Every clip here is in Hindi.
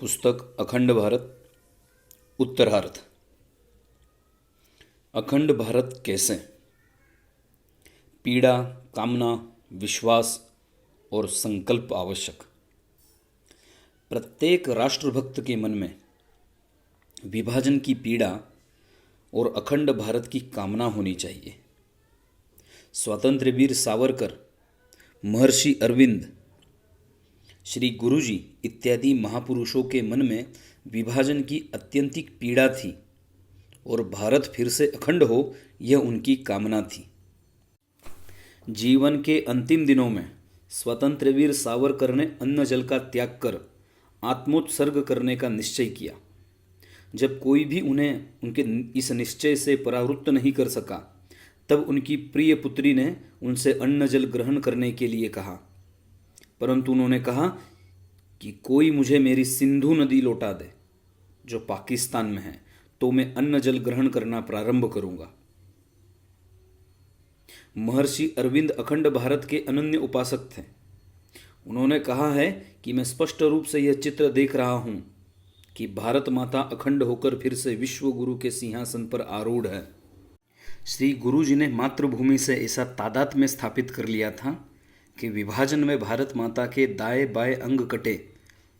पुस्तक अखंड भारत उत्तरार्ध। अखंड भारत कैसे? पीड़ा, कामना, विश्वास और संकल्प आवश्यक। प्रत्येक राष्ट्रभक्त के मन में विभाजन की पीड़ा और अखंड भारत की कामना होनी चाहिए। स्वातंत्र्य वीर सावरकर, महर्षि अरविंद, श्री गुरुजी इत्यादि महापुरुषों के मन में विभाजन की अत्यंतिक पीड़ा थी और भारत फिर से अखंड हो, यह उनकी कामना थी। जीवन के अंतिम दिनों में स्वतंत्र वीर सावरकर ने अन्न जल का त्याग कर आत्मोत्सर्ग करने का निश्चय किया। जब कोई भी उन्हें उनके इस निश्चय से परावृत्त नहीं कर सका, तब उनकी प्रिय पुत्री ने उनसे अन्न जल ग्रहण करने के लिए कहा, परंतु उन्होंने कहा कि कोई मुझे मेरी सिंधु नदी लौटा दे जो पाकिस्तान में है, तो मैं अन्न जल ग्रहण करना प्रारंभ करूंगा। महर्षि अरविंद अखंड भारत के अनन्य उपासक थे। उन्होंने कहा है कि मैं स्पष्ट रूप से यह चित्र देख रहा हूं कि भारत माता अखंड होकर फिर से विश्व गुरु के सिंहासन पर आरूढ़ है। श्री गुरु जी ने मातृभूमि से ऐसा तादात्म्य स्थापित कर लिया था कि विभाजन में भारत माता के दाएं बाएं अंग कटे।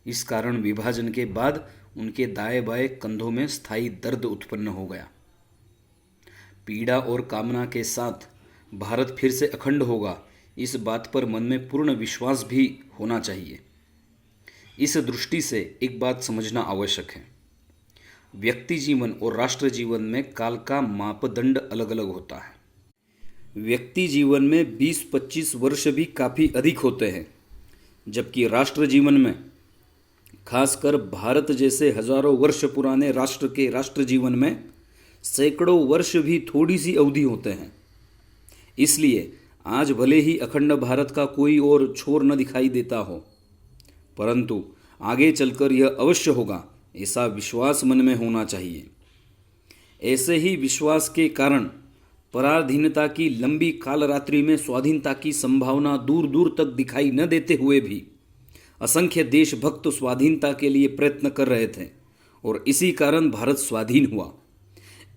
इस कारण विभाजन के बाद उनके दाएं बाएं कंधों में स्थायी दर्द उत्पन्न हो गया। पीड़ा और कामना के साथ भारत फिर से अखंड होगा, इस बात पर मन में पूर्ण विश्वास भी होना चाहिए। इस दृष्टि से एक बात समझना आवश्यक है। व्यक्ति जीवन और राष्ट्र जीवन में काल का मापदंड अलग अलग होता है। व्यक्ति जीवन में 20-25 वर्ष भी काफ़ी अधिक होते हैं, जबकि राष्ट्र जीवन में, खासकर भारत जैसे हजारों वर्ष पुराने राष्ट्र के राष्ट्र जीवन में सैकड़ों वर्ष भी थोड़ी सी अवधि होते हैं। इसलिए आज भले ही अखंड भारत का कोई और छोर न दिखाई देता हो, परंतु आगे चलकर यह अवश्य होगा, ऐसा विश्वास मन में होना चाहिए। ऐसे ही विश्वास के कारण पराधीनता की लंबी कालरात्रि में स्वाधीनता की संभावना दूर दूर तक दिखाई न देते हुए भी असंख्य देशभक्त स्वाधीनता के लिए प्रयत्न कर रहे थे और इसी कारण भारत स्वाधीन हुआ।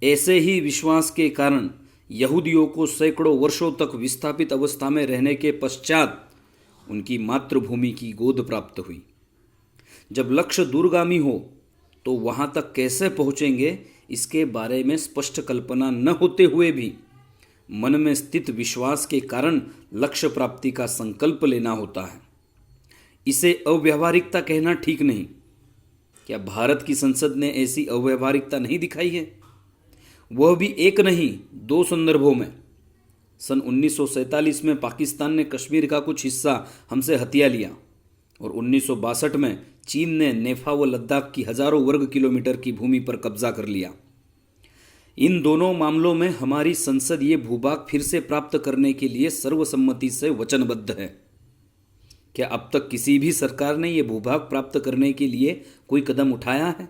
ऐसे ही विश्वास के कारण यहूदियों को सैकड़ों वर्षों तक विस्थापित अवस्था में रहने के पश्चात उनकी मातृभूमि की गोद प्राप्त हुई। जब लक्ष्य दूरगामी हो तो वहां तक कैसे पहुंचेंगे, इसके बारे में स्पष्ट कल्पना न होते हुए भी मन में स्थित विश्वास के कारण लक्ष्य प्राप्ति का संकल्प लेना होता है। इसे अव्यावहारिकता कहना ठीक नहीं। क्या भारत की संसद ने ऐसी अव्यावहारिकता नहीं दिखाई है? वह भी एक नहीं, 2 संदर्भों में। सन 1947 में पाकिस्तान ने कश्मीर का कुछ हिस्सा हमसे हथिया लिया और 1962 में चीन ने नेफा व लद्दाख की हजारों वर्ग किलोमीटर की भूमि पर कब्जा कर लिया। इन दोनों मामलों में हमारी संसद ये भूभाग फिर से प्राप्त करने के लिए सर्वसम्मति से वचनबद्ध है। क्या अब तक किसी भी सरकार ने यह भूभाग प्राप्त करने के लिए कोई कदम उठाया है?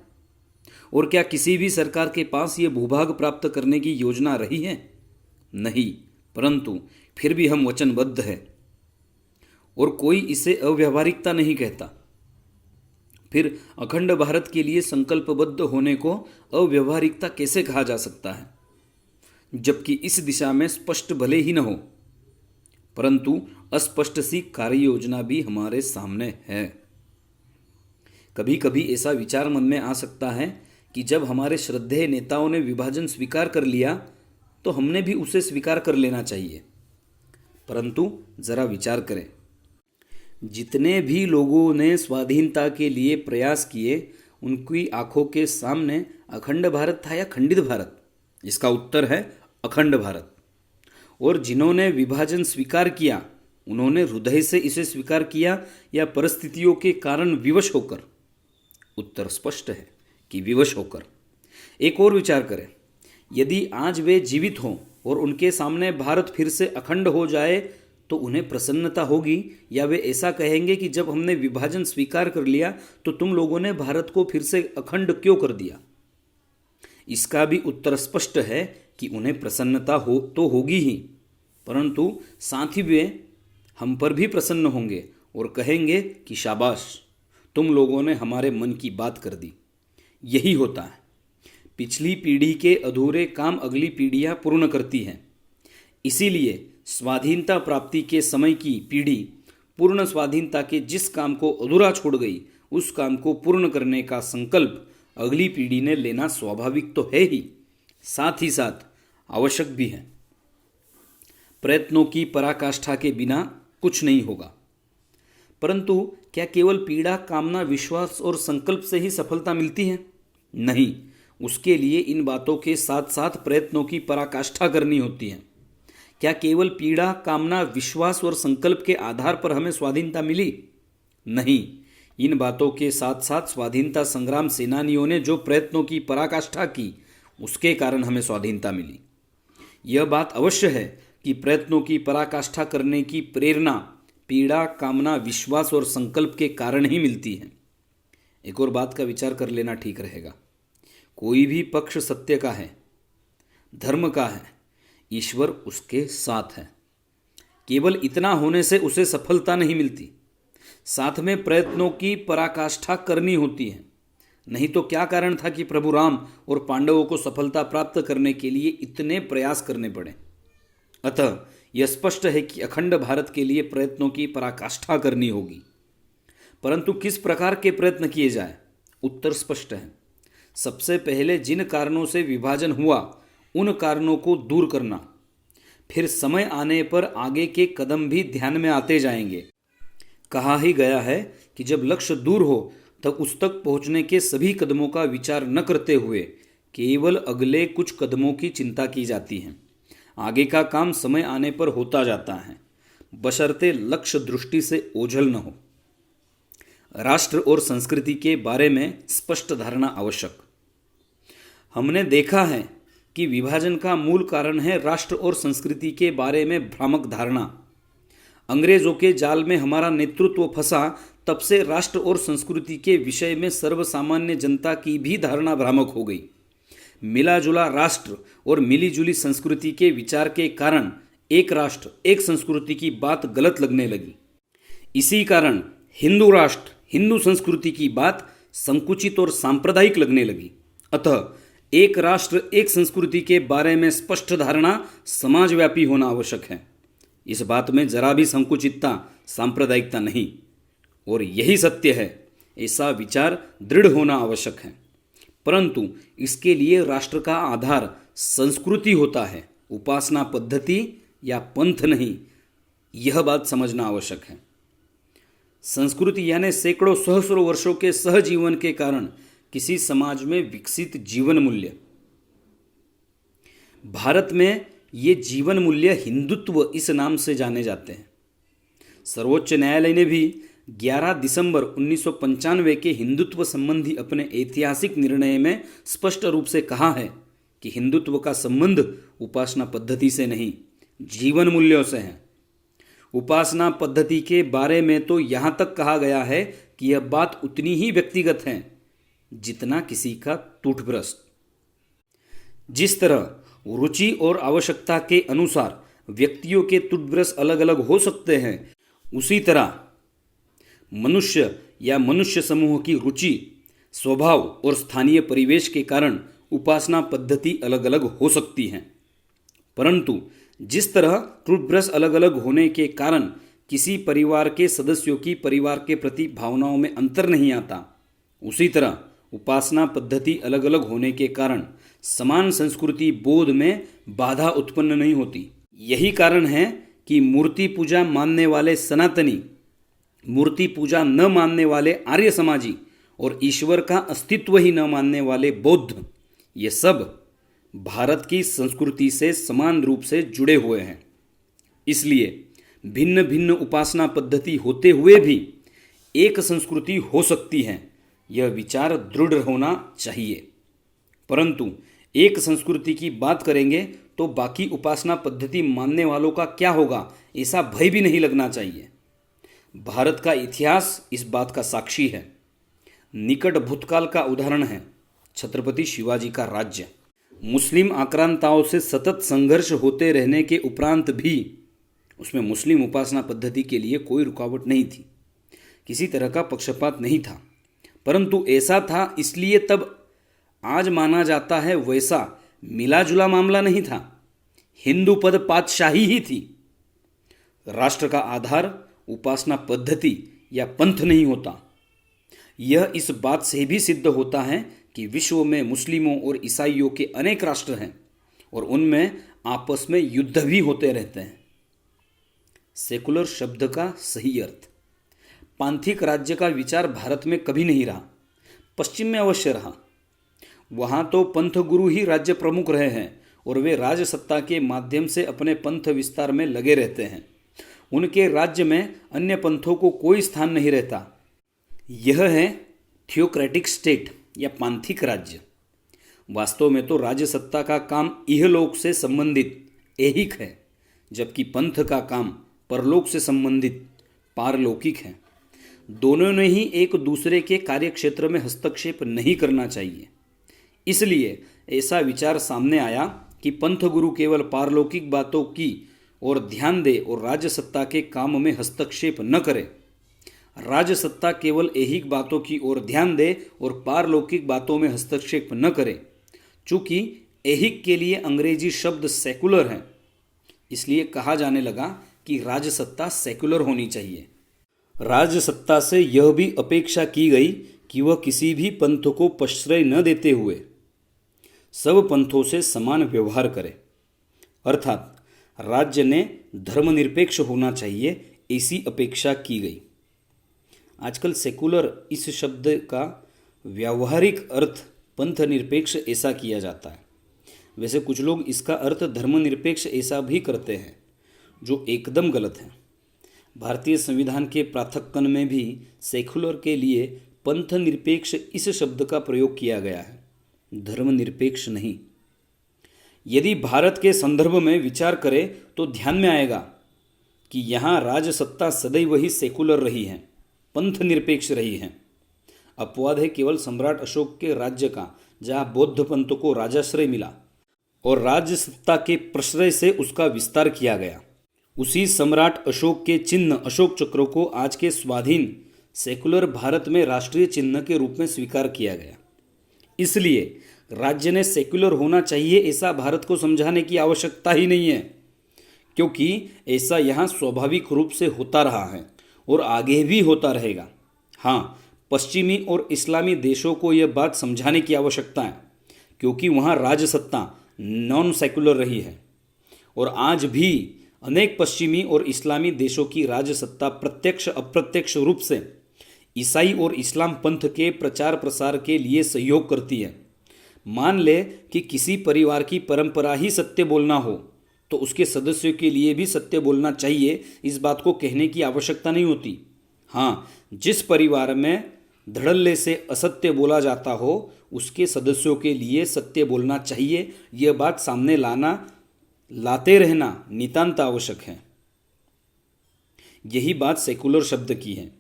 और क्या किसी भी सरकार के पास ये भूभाग प्राप्त करने की योजना रही है? नहीं, परंतु फिर भी हम वचनबद्ध हैं और कोई इसे अव्यावहारिकता नहीं कहता। फिर अखंड भारत के लिए संकल्पबद्ध होने को अव्यवहारिकता कैसे कहा जा सकता है, जबकि इस दिशा में स्पष्ट भले ही न हो, परंतु अस्पष्ट सी कार्य योजना भी हमारे सामने है। कभी कभी ऐसा विचार मन में आ सकता है कि जब हमारे श्रद्धेय नेताओं ने विभाजन स्वीकार कर लिया तो हमने भी उसे स्वीकार कर लेना चाहिए। परंतु जरा विचार करें, जितने भी लोगों ने स्वाधीनता के लिए प्रयास किए, उनकी आंखों के सामने अखंड भारत था या खंडित भारत? इसका उत्तर है अखंड भारत। और जिन्होंने विभाजन स्वीकार किया, उन्होंने हृदय से इसे स्वीकार किया या परिस्थितियों के कारण विवश होकर? उत्तर स्पष्ट है कि विवश होकर। एक और विचार करें, यदि आज वे जीवित हों और उनके सामने भारत फिर से अखंड हो जाए तो उन्हें प्रसन्नता होगी, या वे ऐसा कहेंगे कि जब हमने विभाजन स्वीकार कर लिया तो तुम लोगों ने भारत को फिर से अखंड क्यों कर दिया? इसका भी उत्तर स्पष्ट है कि उन्हें प्रसन्नता हो तो होगी ही, परंतु साथ ही वे हम पर भी प्रसन्न होंगे और कहेंगे कि शाबाश, तुम लोगों ने हमारे मन की बात कर दी। यही होता है, पिछली पीढ़ी के अधूरे काम अगली पीढ़ियां पूर्ण करती हैं। इसीलिए स्वाधीनता प्राप्ति के समय की पीढ़ी पूर्ण स्वाधीनता के जिस काम को अधूरा छोड़ गई, उस काम को पूर्ण करने का संकल्प अगली पीढ़ी ने लेना स्वाभाविक तो है ही, साथ ही साथ आवश्यक भी है। प्रयत्नों की पराकाष्ठा के बिना कुछ नहीं होगा। परंतु क्या केवल पीड़ा, कामना, विश्वास और संकल्प से ही सफलता मिलती है? नहीं, उसके लिए इन बातों के साथ साथ प्रयत्नों की पराकाष्ठा करनी होती है। क्या केवल पीड़ा, कामना, विश्वास और संकल्प के आधार पर हमें स्वाधीनता मिली? नहीं, इन बातों के साथ साथ स्वाधीनता संग्राम सेनानियों ने जो प्रयत्नों की पराकाष्ठा की, उसके कारण हमें स्वाधीनता मिली। यह बात अवश्य है कि प्रयत्नों की पराकाष्ठा करने की प्रेरणा पीड़ा, कामना, विश्वास और संकल्प के कारण ही मिलती है। एक और बात का विचार कर लेना ठीक रहेगा। कोई भी पक्ष सत्य का है, धर्म का है, ईश्वर उसके साथ है। केवल इतना होने से उसे सफलता नहीं मिलती, साथ में प्रयत्नों की पराकाष्ठा करनी होती है। नहीं तो क्या कारण था कि प्रभु राम और पांडवों को सफलता प्राप्त करने के लिए इतने प्रयास करने पड़े? अतः यह स्पष्ट है कि अखंड भारत के लिए प्रयत्नों की पराकाष्ठा करनी होगी। परंतु किस प्रकार के प्रयत्न किए जाए? उत्तर स्पष्ट है। सबसे पहले जिन कारणों से विभाजन हुआ, उन कारणों को दूर करना। फिर समय आने पर आगे के कदम भी ध्यान में आते जाएंगे। कहा ही गया है कि जब लक्ष्य दूर हो तब उस तक पहुंचने के सभी कदमों का विचार न करते हुए केवल अगले कुछ कदमों की चिंता की जाती है। आगे का काम समय आने पर होता जाता है, बशर्ते लक्ष्य दृष्टि से ओझल न हो। राष्ट्र और संस्कृति के बारे में स्पष्ट धारणा आवश्यक। हमने देखा है कि विभाजन का मूल कारण है राष्ट्र और संस्कृति के बारे में भ्रामक धारणा। अंग्रेजों के जाल में हमारा नेतृत्व फंसा, तब से राष्ट्र और संस्कृति के विषय में सर्वसामान्य जनता की भी धारणा भ्रामक हो गई। मिला जुला राष्ट्र और मिलीजुली संस्कृति के विचार के कारण एक राष्ट्र एक संस्कृति की बात गलत लगने लगी। इसी कारण हिंदू राष्ट्र हिंदू संस्कृति की बात संकुचित और सांप्रदायिक लगने लगी। अतः एक राष्ट्र एक संस्कृति के बारे में स्पष्ट धारणा समाजव्यापी होना आवश्यक है। इस बात में जरा भी संकुचितता, सांप्रदायिकता नहीं, और यही सत्य है, ऐसा विचार दृढ़ होना आवश्यक है। परंतु इसके लिए राष्ट्र का आधार संस्कृति होता है, उपासना पद्धति या पंथ नहीं। यह बात समझना आवश्यक है। संस्कृति यानी सैकड़ों सहस्रों वर्षों के सहजीवन के कारण किसी समाज में विकसित जीवन मूल्य। भारत में ये जीवन मूल्य हिंदुत्व इस नाम से जाने जाते हैं। सर्वोच्च न्यायालय ने भी 11 दिसंबर 1995 के हिंदुत्व संबंधी अपने ऐतिहासिक निर्णय में स्पष्ट रूप से कहा है कि हिंदुत्व का संबंध उपासना पद्धति से नहीं, जीवन मूल्यों से है। उपासना पद्धति के बारे में तो यहाँ तक कहा गया है कि यह बात उतनी ही व्यक्तिगत है जितना किसी का टूथब्रश। जिस तरह रुचि और आवश्यकता के अनुसार व्यक्तियों के टूथब्रश अलग अलग हो सकते हैं, उसी तरह मनुष्य या मनुष्य समूह की रुचि, स्वभाव और स्थानीय परिवेश के कारण उपासना पद्धति अलग अलग हो सकती हैं। परंतु जिस तरह टूथब्रश अलग अलग होने के कारण किसी परिवार के सदस्यों की परिवार के प्रति भावनाओं में अंतर नहीं आता, उसी तरह उपासना पद्धति अलग अलग होने के कारण समान संस्कृति बोध में बाधा उत्पन्न नहीं होती। यही कारण है कि मूर्ति पूजा मानने वाले सनातनी, मूर्ति पूजा न मानने वाले आर्य समाजी और ईश्वर का अस्तित्व ही न मानने वाले बौद्ध, ये सब भारत की संस्कृति से समान रूप से जुड़े हुए हैं। इसलिए भिन्न भिन्न उपासना पद्धति होते हुए भी एक संस्कृति हो सकती है, यह विचार दृढ़ होना चाहिए। परंतु एक संस्कृति की बात करेंगे तो बाकी उपासना पद्धति मानने वालों का क्या होगा, ऐसा भय भी नहीं लगना चाहिए। भारत का इतिहास इस बात का साक्षी है। निकट भूतकाल का उदाहरण है छत्रपति शिवाजी का राज्य। मुस्लिम आक्रांताओं से सतत संघर्ष होते रहने के उपरांत भी उसमें मुस्लिम उपासना पद्धति के लिए कोई रुकावट नहीं थी, किसी तरह का पक्षपात नहीं था। परंतु ऐसा था इसलिए तब आज माना जाता है वैसा मिला जुला मामला नहीं था। हिंदू पद पातशाही ही थी। राष्ट्र का आधार उपासना पद्धति या पंथ नहीं होता। यह इस बात से भी सिद्ध होता है कि विश्व में मुस्लिमों और ईसाइयों के अनेक राष्ट्र हैं और उनमें आपस में युद्ध भी होते रहते हैं। सेकुलर शब्द का सही अर्थ। पांथिक राज्य का विचार भारत में कभी नहीं रहा, पश्चिम में अवश्य रहा। वहाँ तो पंथ गुरु ही राज्य प्रमुख रहे हैं और वे राजसत्ता के माध्यम से अपने पंथ विस्तार में लगे रहते हैं। उनके राज्य में अन्य पंथों को कोई स्थान नहीं रहता। यह है थियोक्रेटिक स्टेट या पांथिक राज्य। वास्तव में तो राजसत्ता का काम इहलोक से संबंधित ऐहिक है, जबकि पंथ का काम परलोक से संबंधित पारलौकिक है। दोनों ने ही एक दूसरे के कार्यक्षेत्र में हस्तक्षेप नहीं करना चाहिए। इसलिए ऐसा विचार सामने आया कि पंथ गुरु केवल पारलौकिक बातों की और ध्यान दे और राजसत्ता के काम में हस्तक्षेप न करे। राजसत्ता केवल ऐहिक बातों की ओर ध्यान दे और पारलौकिक बातों में हस्तक्षेप न करे। चूंकि ऐहिक के लिए अंग्रेजी शब्द सेकुलर है, इसलिए कहा जाने लगा कि राजसत्ता सेकुलर होनी चाहिए। राजसत्ता से यह भी अपेक्षा की गई कि वह किसी भी पंथ को प्रश्रय न देते हुए सब पंथों से समान व्यवहार करे, अर्थात राज्य ने धर्मनिरपेक्ष होना चाहिए, ऐसी अपेक्षा की गई। आजकल सेकुलर इस शब्द का व्यावहारिक अर्थ पंथ निरपेक्ष ऐसा किया जाता है। वैसे कुछ लोग इसका अर्थ धर्मनिरपेक्ष ऐसा भी करते हैं, जो एकदम गलत है। भारतीय संविधान के प्राथक्कन में भी सेकुलर के लिए पंथ निरपेक्ष इस शब्द का प्रयोग किया गया है, धर्मनिरपेक्ष नहीं। यदि भारत के संदर्भ में विचार करें तो ध्यान में आएगा कि यहाँ राजसत्ता सदैव ही सेकुलर रही है, पंथ निरपेक्ष रही है। अपवाद है केवल सम्राट अशोक के राज्य का, जहाँ बौद्ध पंथ को राजाश्रय मिला और राजसत्ता के प्रश्रय से उसका विस्तार किया गया। उसी सम्राट अशोक के चिन्ह अशोक चक्र को आज के स्वाधीन सेकुलर भारत में राष्ट्रीय चिन्ह के रूप में स्वीकार किया गया। इसलिए राज्य ने सेकुलर होना चाहिए ऐसा भारत को समझाने की आवश्यकता ही नहीं है, क्योंकि ऐसा यहाँ स्वाभाविक रूप से होता रहा है और आगे भी होता रहेगा। हाँ, पश्चिमी और इस्लामी देशों को यह बात समझाने की आवश्यकता है, क्योंकि वहाँ राजसत्ता नॉन सेकुलर रही है और आज भी अनेक पश्चिमी और इस्लामी देशों की राजसत्ता प्रत्यक्ष अप्रत्यक्ष रूप से ईसाई और इस्लाम पंथ के प्रचार प्रसार के लिए सहयोग करती है। मान ले कि किसी परिवार की परंपरा ही सत्य बोलना हो तो उसके सदस्यों के लिए भी सत्य बोलना चाहिए, इस बात को कहने की आवश्यकता नहीं होती। हाँ, जिस परिवार में धड़ल्ले से असत्य बोला जाता हो उसके सदस्यों के लिए सत्य बोलना चाहिए, यह बात सामने लाते रहना नितांत आवश्यक है। यही बात सेकुलर शब्द की है।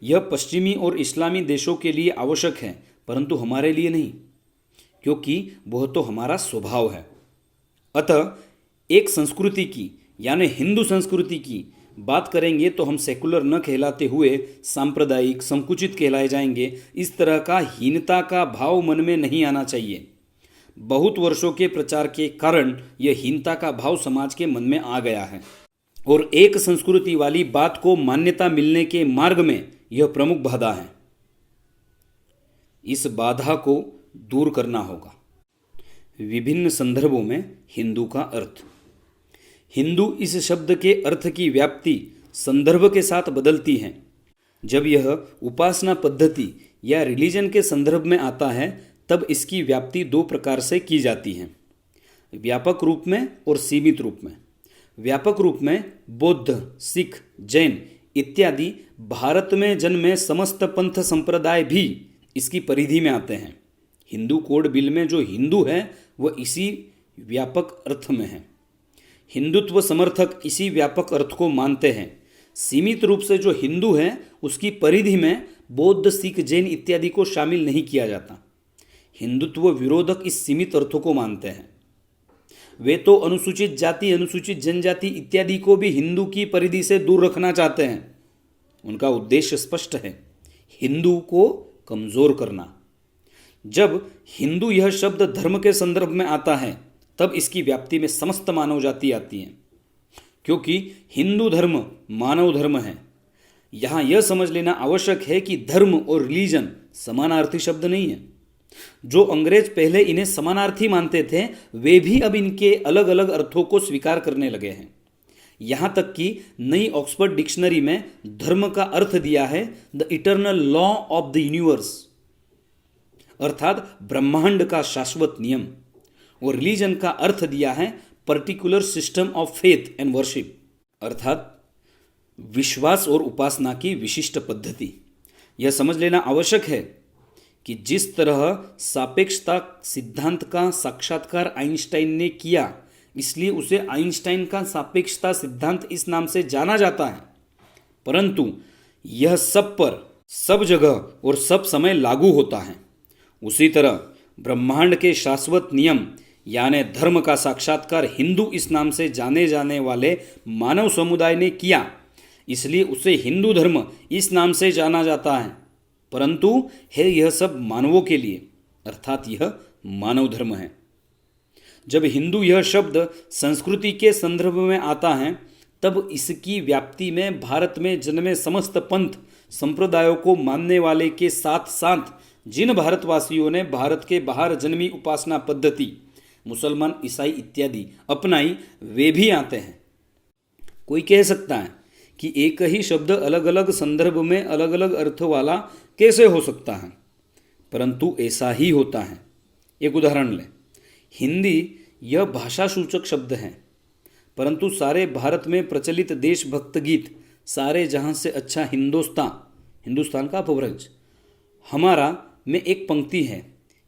यह पश्चिमी और इस्लामी देशों के लिए आवश्यक है, परंतु हमारे लिए नहीं, क्योंकि वह तो हमारा स्वभाव है। अतः एक संस्कृति की यानी हिंदू संस्कृति की बात करेंगे तो हम सेकुलर न कहलाते हुए सांप्रदायिक संकुचित कहलाए जाएंगे। इस तरह का हीनता का भाव मन में नहीं आना चाहिए। बहुत वर्षों के प्रचार के कारण यह हीनता का भाव समाज के मन में आ गया है और एक संस्कृति वाली बात को मान्यता मिलने के मार्ग में यह प्रमुख बाधा है। इस बाधा को दूर करना होगा। विभिन्न संदर्भों में हिंदू का अर्थ। हिंदू इस शब्द के अर्थ की व्याप्ति संदर्भ के साथ बदलती है। जब यह उपासना पद्धति या रिलीजन के संदर्भ में आता है तब इसकी व्याप्ति दो प्रकार से की जाती है, व्यापक रूप में और सीमित रूप में। व्यापक रूप में बौद्ध, सिख, जैन इत्यादि भारत में जन्मे समस्त पंथ संप्रदाय भी इसकी परिधि में आते हैं। हिंदू कोड बिल में जो हिंदू है वह इसी व्यापक अर्थ में है। हिंदुत्व समर्थक इसी व्यापक अर्थ को मानते हैं। सीमित रूप से जो हिंदू है उसकी परिधि में बौद्ध, सिख, जैन इत्यादि को शामिल नहीं किया जाता। हिंदुत्व विरोधक इस सीमित अर्थों को मानते हैं। वे तो अनुसूचित जाति, अनुसूचित जनजाति इत्यादि को भी हिंदू की परिधि से दूर रखना चाहते हैं। उनका उद्देश्य स्पष्ट है, हिंदू को कमजोर करना। जब हिंदू यह शब्द धर्म के संदर्भ में आता है तब इसकी व्याप्ति में समस्त मानव जाति आती है, क्योंकि हिंदू धर्म मानव धर्म है। यहाँ यह समझ लेना आवश्यक है कि धर्म और रिलीजन समानार्थी शब्द नहीं है। जो अंग्रेज पहले इन्हें समानार्थी मानते थे वे भी अब इनके अलग अलग अर्थों को स्वीकार करने लगे हैं। यहाँ तक कि नई ऑक्सफोर्ड डिक्शनरी में धर्म का अर्थ दिया है the eternal law of the universe, अर्थात ब्रह्मांड का शाश्वत नियम, और रिलीजन का अर्थ दिया है particular system of faith and worship, अर्थात विश्वास और उपासना की विशिष्ट पद्धति। यह समझ लेना आवश्यक है कि जिस तरह सापेक्षता सिद्धांत का साक्षात्कार आइंस्टाइन ने किया, इसलिए उसे आइंस्टाइन का सापेक्षता सिद्धांत इस नाम से जाना जाता है, परंतु यह सब पर, सब जगह और सब समय लागू होता है। उसी तरह ब्रह्मांड के शाश्वत नियम यानी धर्म का साक्षात्कार हिंदू इस नाम से जाने जाने वाले मानव समुदाय ने किया, इसलिए उसे हिंदू धर्म इस नाम से जाना जाता है, परंतु है यह सब मानवों के लिए, अर्थात यह मानव धर्म है। जब हिंदू यह शब्द संस्कृति के संदर्भ में आता है तब इसकी व्याप्ति में भारत में जन्मे समस्त पंथ संप्रदायों को मानने वाले के साथ साथ जिन भारतवासियों ने भारत के बाहर जन्मी उपासना पद्धति मुसलमान, ईसाई इत्यादि अपनाई वे भी आते हैं। कोई कह सकता है कि एक ही शब्द अलग अलग संदर्भ में अलग अलग अर्थ वाला कैसे हो सकता है, परंतु ऐसा ही होता है। एक उदाहरण लें, हिंदी यह भाषा सूचक शब्द है, परंतु सारे भारत में प्रचलित देशभक्त गीत सारे जहां से अच्छा हिंदुस्तान, हिंदुस्तान का अपभ्रंश, हमारा में एक पंक्ति है,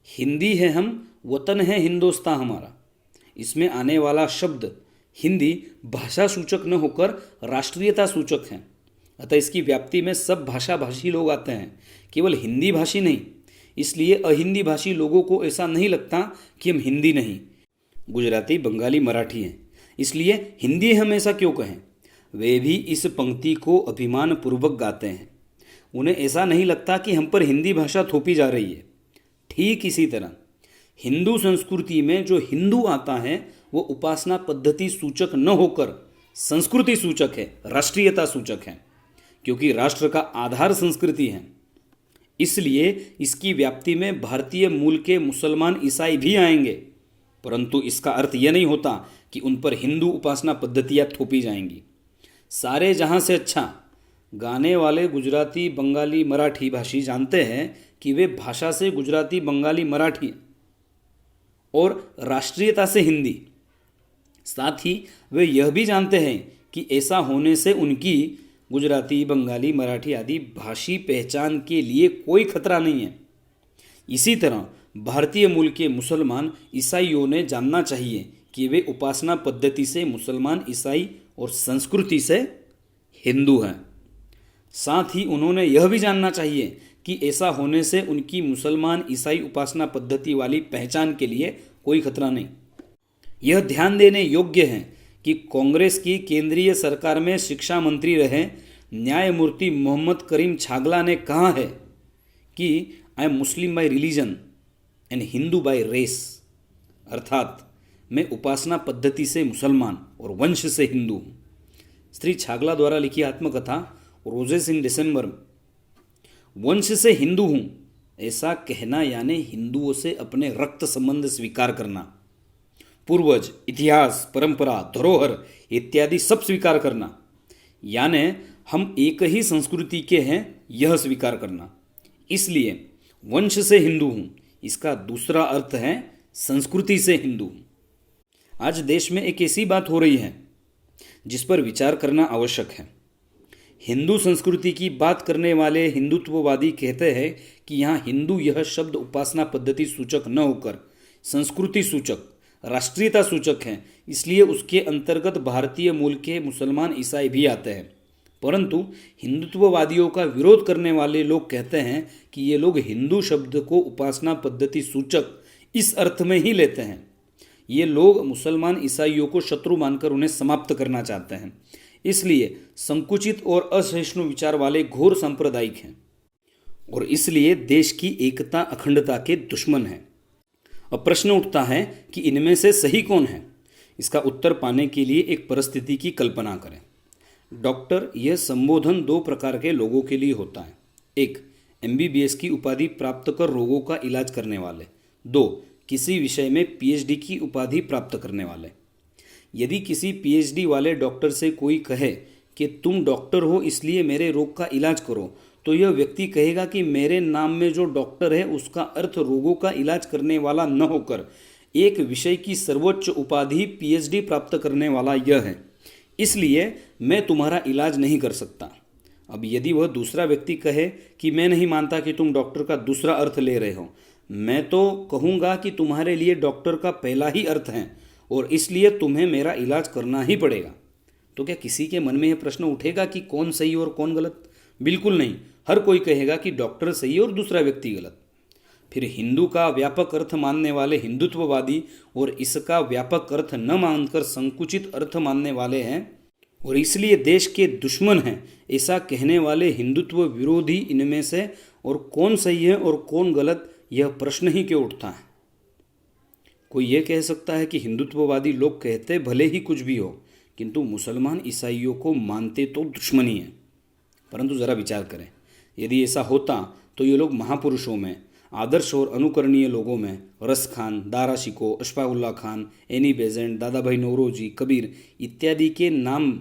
हिंदी है हम, वतन है हिंदुस्तान हमारा। इसमें आने वाला शब्द हिंदी भाषा सूचक न होकर राष्ट्रीयता सूचक है, अतः इसकी व्याप्ति में सब भाषा भाषी लोग आते हैं, केवल हिंदी भाषी नहीं। इसलिए अहिंदी भाषी लोगों को ऐसा नहीं लगता कि हम हिंदी नहीं, गुजराती, बंगाली, मराठी हैं, इसलिए हिंदी हम ऐसा क्यों कहें। वे भी इस पंक्ति को अभिमान पूर्वक गाते हैं, उन्हें ऐसा नहीं लगता कि हम पर हिंदी भाषा थोपी जा रही है। ठीक इसी तरह हिंदू संस्कृति में जो हिंदू आता है वो उपासना पद्धति सूचक न होकर संस्कृति सूचक है, राष्ट्रीयता सूचक है, क्योंकि राष्ट्र का आधार संस्कृति है। इसलिए इसकी व्याप्ति में भारतीय मूल के मुसलमान, ईसाई भी आएंगे, परंतु इसका अर्थ यह नहीं होता कि उन पर हिंदू उपासना पद्धतियाँ थोपी जाएंगी। सारे जहाँ से अच्छा गाने वाले गुजराती, बंगाली, मराठी भाषी जानते हैं कि वे भाषा से गुजराती, बंगाली, मराठी और राष्ट्रीयता से हिंदी। साथ ही वे यह भी जानते हैं कि ऐसा होने से उनकी गुजराती, बंगाली, मराठी आदि भाषी पहचान के लिए कोई खतरा नहीं है। इसी तरह भारतीय मूल के मुसलमान, ईसाइयों ने जानना चाहिए कि वे उपासना पद्धति से मुसलमान, ईसाई और संस्कृति से हिंदू हैं। साथ ही उन्होंने यह भी जानना चाहिए कि ऐसा होने से उनकी मुसलमान, ईसाई उपासना पद्धति वाली पहचान के लिए कोई खतरा नहीं। यह ध्यान देने योग्य है कि कांग्रेस की केंद्रीय सरकार में शिक्षा मंत्री रहे न्यायमूर्ति मोहम्मद करीम छागला ने कहा है कि I am Muslim by religion and Hindu by race, अर्थात मैं उपासना पद्धति से मुसलमान और वंश से हिंदू हूँ। श्री छागला द्वारा लिखी आत्मकथा रोजेस इन दिसंबर। वंश से हिंदू हूँ ऐसा कहना यानी हिंदुओं से अपने रक्त संबंध स्वीकार करना, पूर्वज, इतिहास, परंपरा, धरोहर इत्यादि सब स्वीकार करना, यानी हम एक ही संस्कृति के हैं यह स्वीकार करना। इसलिए वंश से हिंदू हूँ इसका दूसरा अर्थ है संस्कृति से हिंदू हूँ। आज देश में एक ऐसी बात हो रही है जिस पर विचार करना आवश्यक है। हिंदू संस्कृति की बात करने वाले हिंदुत्ववादी कहते हैं कि यहाँ हिंदू यह शब्द उपासना पद्धति सूचक न होकर संस्कृति सूचक, राष्ट्रीयता सूचक है, इसलिए उसके अंतर्गत भारतीय मूल के मुसलमान, ईसाई भी आते हैं। परंतु हिंदुत्ववादियों का विरोध करने वाले लोग कहते हैं कि ये लोग हिंदू शब्द को उपासना पद्धति सूचक इस अर्थ में ही लेते हैं। ये लोग मुसलमान, ईसाइयों को शत्रु मानकर उन्हें समाप्त करना चाहते हैं, इसलिए संकुचित और असहिष्णु विचार वाले घोर सांप्रदायिक हैं। और इसलिए देश की एकता अखंडता के दुश्मन हैं। अब प्रश्न उठता है कि इनमें से सही कौन है। इसका उत्तर पाने के लिए एक परिस्थिति की कल्पना करें। डॉक्टर यह संबोधन दो प्रकार के लोगों के लिए होता है। एक, एमबीबीएस की उपाधि प्राप्त कर रोगों का इलाज करने वाले। दो, किसी विषय में पीएचडी की उपाधि प्राप्त करने वाले। यदि किसी पीएचडी वाले डॉक्टर से कोई कहे कि तुम डॉक्टर हो इसलिए मेरे रोग का इलाज करो, तो यह व्यक्ति कहेगा कि मेरे नाम में जो डॉक्टर है उसका अर्थ रोगों का इलाज करने वाला न होकर एक विषय की सर्वोच्च उपाधि पीएचडी प्राप्त करने वाला यह है, इसलिए मैं तुम्हारा इलाज नहीं कर सकता। अब यदि वह दूसरा व्यक्ति कहे कि मैं नहीं मानता कि तुम डॉक्टर का दूसरा अर्थ ले रहे हो, मैं तो कहूँगा कि तुम्हारे लिए डॉक्टर का पहला ही अर्थ है और इसलिए तुम्हें मेरा इलाज करना ही पड़ेगा। तो क्या किसी के मन में यह प्रश्न उठेगा कि कौन सही और कौन गलत? बिल्कुल नहीं। हर कोई कहेगा कि डॉक्टर सही और दूसरा व्यक्ति गलत। फिर हिंदू का व्यापक अर्थ मानने वाले हिंदुत्ववादी और इसका व्यापक अर्थ न मानकर संकुचित अर्थ मानने वाले हैं और इसलिए देश के दुश्मन हैं, ऐसा कहने वाले हिंदुत्व विरोधी इनमें से और कौन सही है और कौन गलत, यह प्रश्न ही क्यों उठता है। कोई यह कह सकता है कि हिंदुत्ववादी लोग कहते भले ही कुछ भी हो, किंतु मुसलमान ईसाइयों को मानते तो दुश्मनी है। परंतु ज़रा विचार करें, यदि ऐसा होता तो ये लोग महापुरुषों में, आदर्श और अनुकरणीय लोगों में रस खान, दारा शिको, अशफाकुल्ला खान, एनी बेजेंट, दादा भाई नौरोजी, कबीर इत्यादि के नाम,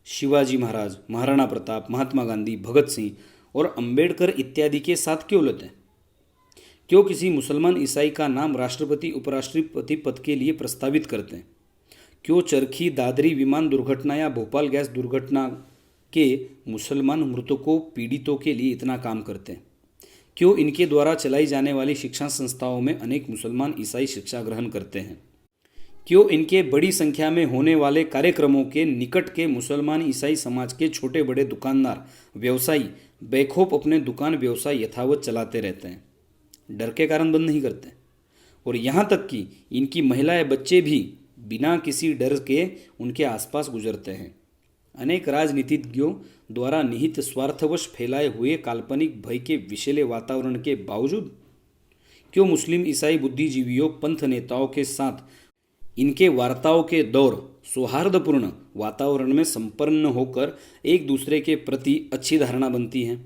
शिवाजी महाराज, महाराणा प्रताप, महात्मा गांधी, भगत सिंह और अंबेडकर इत्यादि के साथ क्यों लेते हैं? क्यों किसी मुसलमान ईसाई का नाम राष्ट्रपति उपराष्ट्रपति पद के लिए प्रस्तावित करते हैं? क्यों चरखी दादरी विमान दुर्घटना या भोपाल गैस दुर्घटना के मुसलमान मृतकों पीड़ितों के लिए इतना काम करते हैं? क्यों इनके द्वारा चलाई जाने वाली शिक्षा संस्थाओं में अनेक मुसलमान ईसाई शिक्षा ग्रहण करते हैं? क्यों इनके बड़ी संख्या में होने वाले कार्यक्रमों के निकट के मुसलमान ईसाई समाज के छोटे बड़े दुकानदार, व्यवसायी बेखौफ अपने दुकान व्यवसाय यथावत चलाते रहते हैं, डर के कारण बंद नहीं करते। और यहाँ तक कि इनकी महिलाएं बच्चे भी बिना किसी डर के उनके आसपास गुजरते हैं। अनेक राजनीतिज्ञों द्वारा निहित स्वार्थवश फैलाए हुए काल्पनिक भय के विषैले वातावरण के बावजूद क्यों मुस्लिम ईसाई बुद्धिजीवियों, पंथ नेताओं के साथ इनके वार्ताओं के दौर सौहार्दपूर्ण वातावरण में संपन्न होकर एक दूसरे के प्रति अच्छी धारणा बनती है?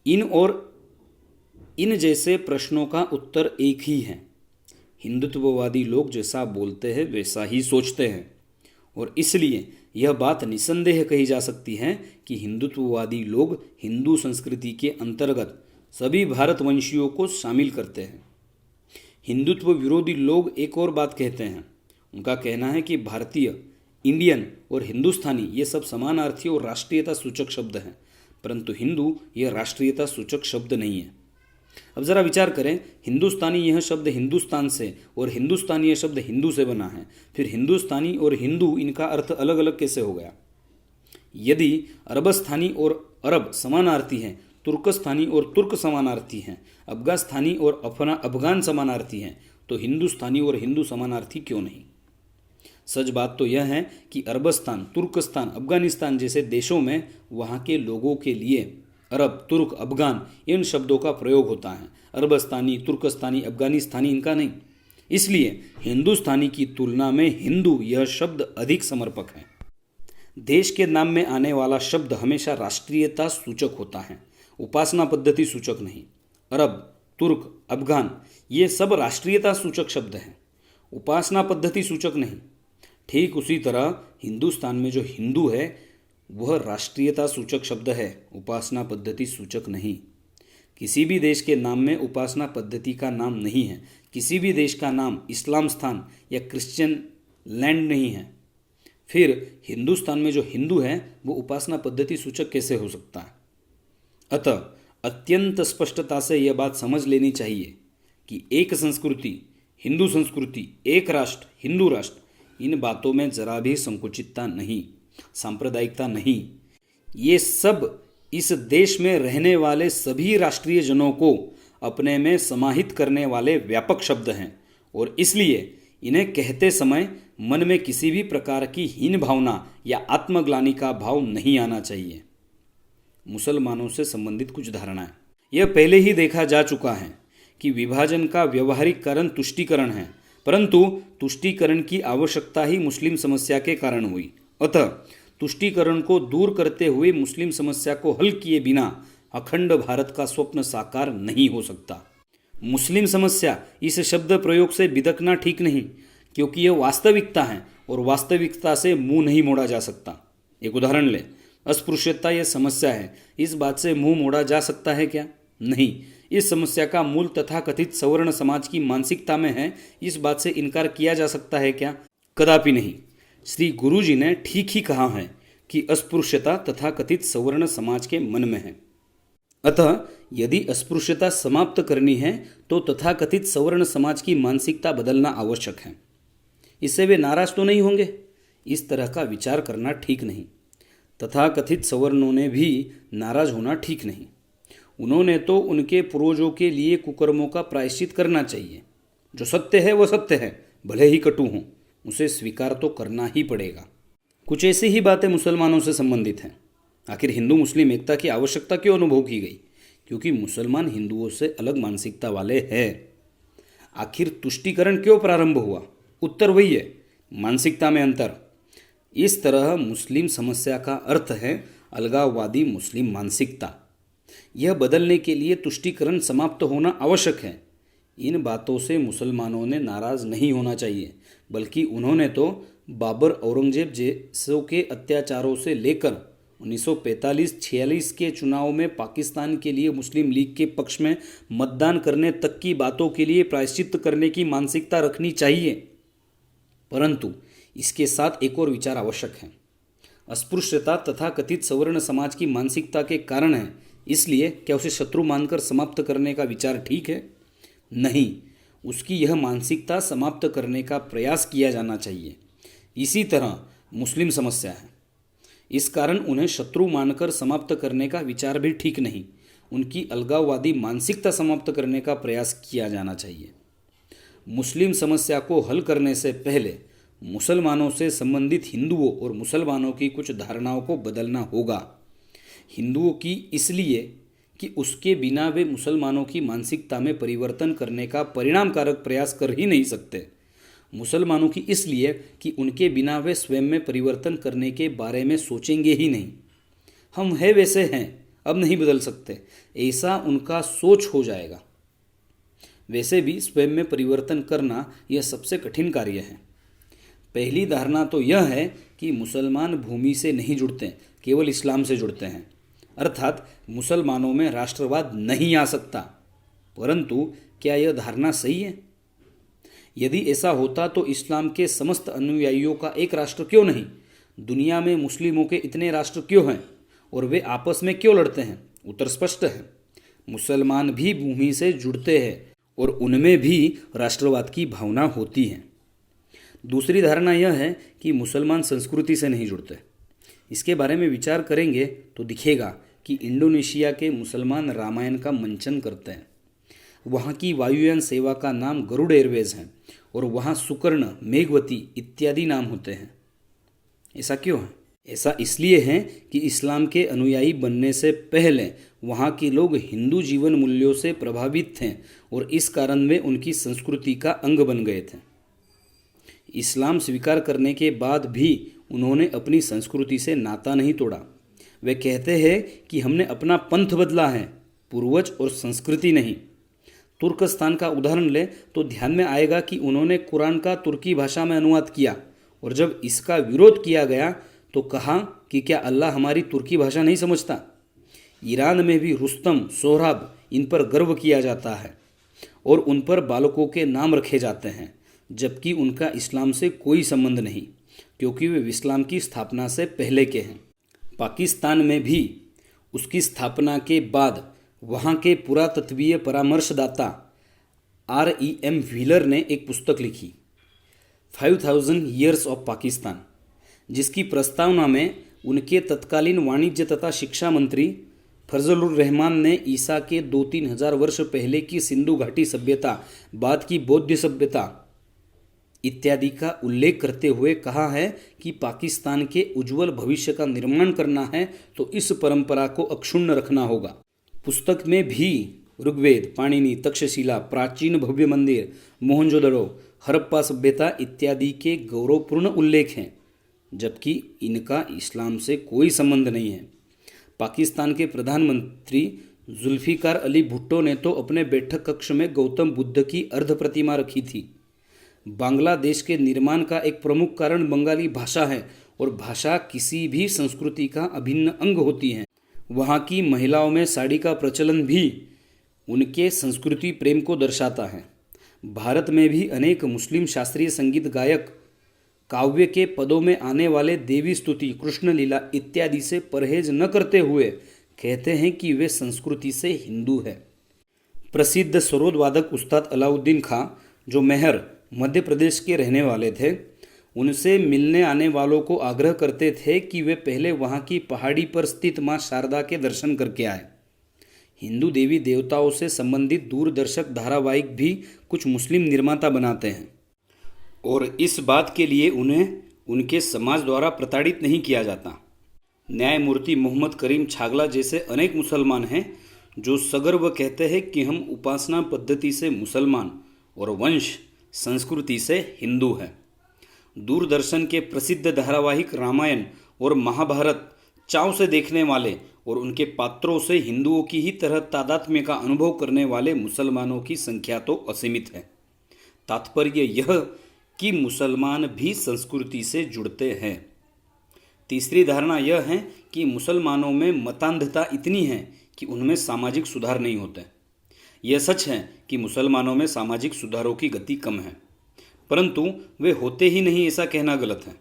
इन जैसे प्रश्नों का उत्तर एक ही है। हिंदुत्ववादी लोग जैसा बोलते हैं वैसा ही सोचते हैं और इसलिए यह बात निसंदेह कही जा सकती है कि हिंदुत्ववादी लोग हिंदू संस्कृति के अंतर्गत सभी भारतवंशियों को शामिल करते हैं। हिंदुत्व विरोधी लोग एक और बात कहते हैं। उनका कहना है कि भारतीय, इंडियन और हिंदुस्तानी ये सब समानार्थी और राष्ट्रीयता सूचक शब्द हैं, परंतु हिंदू यह राष्ट्रीयता सूचक शब्द नहीं है। अब ज़रा विचार करें, हिंदुस्तानी यह शब्द हिंदुस्तान से और हिंदुस्तानी यह शब्द हिंदू से बना है, फिर हिंदुस्तानी और हिंदू इनका अर्थ अलग अलग कैसे हो गया? यदि अरबस्थानी और अरब समानार्थी हैं, तुर्कस्तानी और तुर्क समानार्थी हैं, अफगानिस्तानी और अफगान समानार्थी हैं, तो हिंदुस्तानी और हिंदू समानार्थी क्यों नहीं? सच बात तो यह है कि अरबस्तान, तुर्कस्तान, अफगानिस्तान जैसे देशों में वहाँ के लोगों के लिए अरब, तुर्क, अफगान इन शब्दों का प्रयोग होता है। अरबस्तानी, तुर्कस्तानी, अफगानिस्तानी इनका नहीं। इसलिए हिंदुस्तानी की तुलना में हिंदू यह शब्द अधिक समर्पक है। देश के नाम में आने वाला शब्द हमेशा राष्ट्रीयता सूचक होता है, उपासना पद्धति सूचक नहीं। अरब, तुर्क, अफगान ये सब राष्ट्रीयता सूचक शब्द हैं, उपासना पद्धति सूचक नहीं। ठीक उसी तरह हिंदुस्तान में जो हिंदू है वह राष्ट्रीयता सूचक शब्द है, उपासना पद्धति सूचक नहीं। किसी भी देश के नाम में उपासना पद्धति का नाम नहीं है। किसी भी देश का नाम इस्लाम स्थान या क्रिश्चियन लैंड नहीं है। फिर हिंदुस्तान में जो हिंदू है वो उपासना पद्धति सूचक कैसे हो सकता है? अतः अत्यंत स्पष्टता से यह बात समझ लेनी चाहिए कि एक संस्कृति, हिंदू संस्कृति, एक राष्ट्र, हिंदू राष्ट्र, इन बातों में जरा भी संकुचितता नहीं, सांप्रदायिकता नहीं। ये सब इस देश में रहने वाले सभी राष्ट्रीय जनों को अपने में समाहित करने वाले व्यापक शब्द हैं और इसलिए इन्हें कहते समय मन में किसी भी प्रकार की हीन भावना या आत्मग्लानि का भाव नहीं आना चाहिए। मुसलमानों से संबंधित कुछ धारणाएं। यह पहले ही देखा जा चुका है कि विभाजन का व्यवहारिक कारण तुष्टीकरण है, परंतु तुष्टीकरण की आवश्यकता ही मुस्लिम समस्या के कारण हुई। अतः तुष्टीकरण को दूर करते हुए मुस्लिम समस्या को हल किए बिना अखंड भारत का स्वप्न साकार नहीं हो सकता। मुस्लिम समस्या इस शब्द प्रयोग से बिदकना ठीक नहीं, क्योंकि यह वास्तविकता है और वास्तविकता से मुंह नहीं मोड़ा जा सकता। एक उदाहरण ले, अस्पृश्यता यह समस्या है, इस बात से मुंह मोड़ा जा सकता है क्या? नहीं। इस समस्या का मूल तथाकथित सवर्ण समाज की मानसिकता में है, इस बात से इनकार किया जा सकता है क्या? कदापि नहीं। श्री गुरु जी ने ठीक ही कहा है कि अस्पृश्यता तथाकथित सवर्ण समाज के मन में है। अतः यदि अस्पृश्यता समाप्त करनी है तो तथाकथित सवर्ण समाज की मानसिकता बदलना आवश्यक है। इससे वे नाराज तो नहीं होंगे? इस तरह का विचार करना ठीक नहीं। तथाकथित सवर्णों ने भी नाराज होना ठीक नहीं। उन्होंने तो उनके पूर्वजों के लिए कुकर्मों का प्रायश्चित करना चाहिए। जो सत्य है वह सत्य है, भले ही कटु हों, उसे स्वीकार तो करना ही पड़ेगा। कुछ ऐसी ही बातें मुसलमानों से संबंधित हैं। आखिर हिंदू मुस्लिम एकता की आवश्यकता क्यों अनुभव की गई? क्योंकि मुसलमान हिंदुओं से अलग मानसिकता वाले हैं। आखिर तुष्टीकरण क्यों प्रारंभ हुआ? उत्तर वही है, मानसिकता में अंतर। इस तरह मुस्लिम समस्या का अर्थ है अलगाववादी मुस्लिम मानसिकता। यह बदलने के लिए तुष्टीकरण समाप्त होना आवश्यक है। इन बातों से मुसलमानों ने नाराज नहीं होना चाहिए, बल्कि उन्होंने तो बाबर औरंगजेब जैसों के अत्याचारों से लेकर 1945-46 के चुनाव में पाकिस्तान के लिए मुस्लिम लीग के पक्ष में मतदान करने तक की बातों के लिए प्रायश्चित करने की मानसिकता रखनी चाहिए। परंतु इसके साथ एक और विचार आवश्यक है। अस्पृश्यता तथा कथित सवर्ण समाज की मानसिकता के कारण है, इसलिए क्या उसे शत्रु मानकर समाप्त करने का विचार ठीक है? नहीं, उसकी यह मानसिकता समाप्त करने का प्रयास किया जाना चाहिए। इसी तरह मुस्लिम समस्या है, इस कारण उन्हें शत्रु मानकर समाप्त करने का विचार भी ठीक नहीं। उनकी अलगाववादी मानसिकता समाप्त करने का प्रयास किया जाना चाहिए। मुस्लिम समस्या को हल करने से पहले मुसलमानों से संबंधित हिंदुओं और मुसलमानों की कुछ धारणाओं को बदलना होगा। हिंदुओं की इसलिए कि उसके बिना वे मुसलमानों की मानसिकता में परिवर्तन करने का परिणामकारक प्रयास कर ही नहीं सकते। मुसलमानों की इसलिए कि उनके बिना वे स्वयं में परिवर्तन करने के बारे में सोचेंगे ही नहीं। हम हैं वैसे हैं, अब नहीं बदल सकते, ऐसा उनका सोच हो जाएगा। वैसे भी स्वयं में परिवर्तन करना यह सबसे कठिन कार्य है। पहली धारणा तो यह है कि मुसलमान भूमि से नहीं जुड़ते, केवल इस्लाम से जुड़ते हैं, अर्थात मुसलमानों में राष्ट्रवाद नहीं आ सकता। परंतु क्या यह धारणा सही है? यदि ऐसा होता तो इस्लाम के समस्त अनुयायियों का एक राष्ट्र क्यों नहीं? दुनिया में मुस्लिमों के इतने राष्ट्र क्यों हैं और वे आपस में क्यों लड़ते हैं? उत्तर स्पष्ट है, मुसलमान भी भूमि से जुड़ते हैं और उनमें भी राष्ट्रवाद की भावना होती है। दूसरी धारणा यह है कि मुसलमान संस्कृति से नहीं जुड़ते। इसके बारे में विचार करेंगे तो दिखेगा कि इंडोनेशिया के मुसलमान रामायण का मंचन करते हैं। वहाँ की वायुयान सेवा का नाम गरुड़ एयरवेज है और वहाँ सुकर्ण, मेघवती इत्यादि नाम होते हैं। ऐसा क्यों है? ऐसा इसलिए है कि इस्लाम के अनुयायी बनने से पहले वहाँ के लोग हिंदू जीवन मूल्यों से प्रभावित थे और इस कारण वे उनकी संस्कृति का अंग बन गए थे। इस्लाम स्वीकार करने के बाद भी उन्होंने अपनी संस्कृति से नाता नहीं तोड़ा। वे कहते हैं कि हमने अपना पंथ बदला है, पूर्वज और संस्कृति नहीं। तुर्कस्तान का उदाहरण ले तो ध्यान में आएगा कि उन्होंने कुरान का तुर्की भाषा में अनुवाद किया और जब इसका विरोध किया गया तो कहा कि क्या अल्लाह हमारी तुर्की भाषा नहीं समझता? ईरान में भी रुस्तम, सोहराब इन पर गर्व किया जाता है और उन पर बालकों के नाम रखे जाते हैं, जबकि उनका इस्लाम से कोई संबंध नहीं, क्योंकि वे इस्लाम की स्थापना से पहले के हैं। पाकिस्तान में भी उसकी स्थापना के बाद वहाँ के पुरातत्वीय परामर्शदाता R.E.M. व्हीलर ने एक पुस्तक लिखी 5000 ईयर्स ऑफ पाकिस्तान, जिसकी प्रस्तावना में उनके तत्कालीन वाणिज्य तथा शिक्षा मंत्री फजलुर रहमान ने ईसा के 2-3 हजार वर्ष पहले की सिंधु घाटी सभ्यता, बाद की बौद्ध सभ्यता इत्यादि का उल्लेख करते हुए कहा है कि पाकिस्तान के उज्जवल भविष्य का निर्माण करना है तो इस परंपरा को अक्षुण्ण रखना होगा। पुस्तक में भी ऋग्वेद, पाणिनि, तक्षशिला, प्राचीन भव्य मंदिर, मोहनजोदड़ो, हड़प्पा सभ्यता इत्यादि के गौरवपूर्ण उल्लेख हैं, जबकि इनका इस्लाम से कोई संबंध नहीं है। पाकिस्तान के प्रधानमंत्री जुल्फिकार अली भुट्टो ने तो अपने बैठक कक्ष में गौतम बुद्ध की अर्ध प्रतिमा रखी थी। बांग्लादेश के निर्माण का एक प्रमुख कारण बंगाली भाषा है और भाषा किसी भी संस्कृति का अभिन्न अंग होती है। वहाँ की महिलाओं में साड़ी का प्रचलन भी उनके संस्कृति प्रेम को दर्शाता है। भारत में भी अनेक मुस्लिम शास्त्रीय संगीत गायक काव्य के पदों में आने वाले देवी स्तुति, कृष्ण लीला इत्यादि से परहेज न करते हुए कहते हैं कि वे संस्कृति से हिंदू है। प्रसिद्ध सरोद वादक उस्ताद अलाउद्दीन खां, जो मेहर मध्य प्रदेश के रहने वाले थे, उनसे मिलने आने वालों को आग्रह करते थे कि वे पहले वहाँ की पहाड़ी पर स्थित माँ शारदा के दर्शन करके आए। हिंदू देवी देवताओं से संबंधित दूरदर्शक धारावाहिक भी कुछ मुस्लिम निर्माता बनाते हैं और इस बात के लिए उन्हें उनके समाज द्वारा प्रताड़ित नहीं किया जाता। न्यायमूर्ति मोहम्मद करीम छागला जैसे अनेक मुसलमान हैं जो सगर्व कहते हैं कि हम उपासना पद्धति से मुसलमान और वंश संस्कृति से हिंदू हैं। दूरदर्शन के प्रसिद्ध धारावाहिक रामायण और महाभारत चाव से देखने वाले और उनके पात्रों से हिंदुओं की ही तरह तादात्म्य का अनुभव करने वाले मुसलमानों की संख्या तो असीमित है। तात्पर्य यह कि मुसलमान भी संस्कृति से जुड़ते हैं। तीसरी धारणा यह है कि मुसलमानों में मतांधता इतनी है कि उनमें सामाजिक सुधार नहीं होते। यह सच है कि मुसलमानों में सामाजिक सुधारों की गति कम है, परंतु वे होते ही नहीं ऐसा कहना गलत है।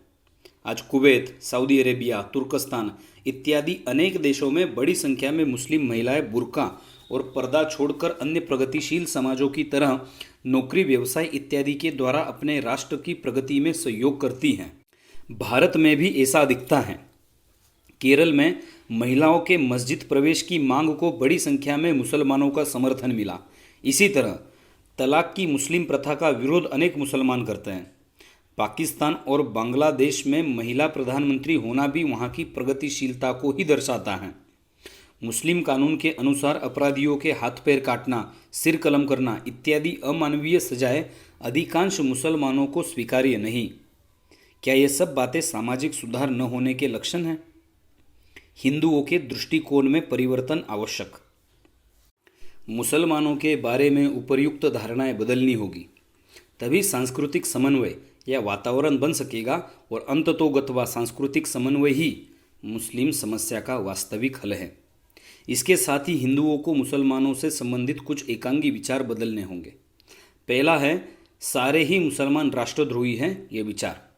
आज कुवैत, सऊदी अरेबिया, तुर्कस्तान इत्यादि अनेक देशों में बड़ी संख्या में मुस्लिम महिलाएं बुर्का और पर्दा छोड़कर अन्य प्रगतिशील समाजों की तरह नौकरी, व्यवसाय इत्यादि के द्वारा अपने राष्ट्र की प्रगति में सहयोग करती हैं। भारत में भी ऐसा दिखता है। केरल में महिलाओं के मस्जिद प्रवेश की मांग को बड़ी संख्या में मुसलमानों का समर्थन मिला। इसी तरह तलाक की मुस्लिम प्रथा का विरोध अनेक मुसलमान करते हैं। पाकिस्तान और बांग्लादेश में महिला प्रधानमंत्री होना भी वहाँ की प्रगतिशीलता को ही दर्शाता है। मुस्लिम कानून के अनुसार अपराधियों के हाथ पैर काटना, सिर कलम करना इत्यादि अमानवीय सजाएं अधिकांश मुसलमानों को स्वीकार्य नहीं। क्या ये सब बातें सामाजिक सुधार न होने के लक्षण हैं? हिंदुओं के दृष्टिकोण में परिवर्तन आवश्यक। मुसलमानों के बारे में उपर्युक्त धारणाएं बदलनी होगी, तभी सांस्कृतिक समन्वय या वातावरण बन सकेगा और अंततोगत्वा सांस्कृतिक समन्वय ही मुस्लिम समस्या का वास्तविक हल है। इसके साथ ही हिंदुओं को मुसलमानों से संबंधित कुछ एकांगी विचार बदलने होंगे। पहला है, सारे ही मुसलमान राष्ट्रद्रोही हैं ये विचार।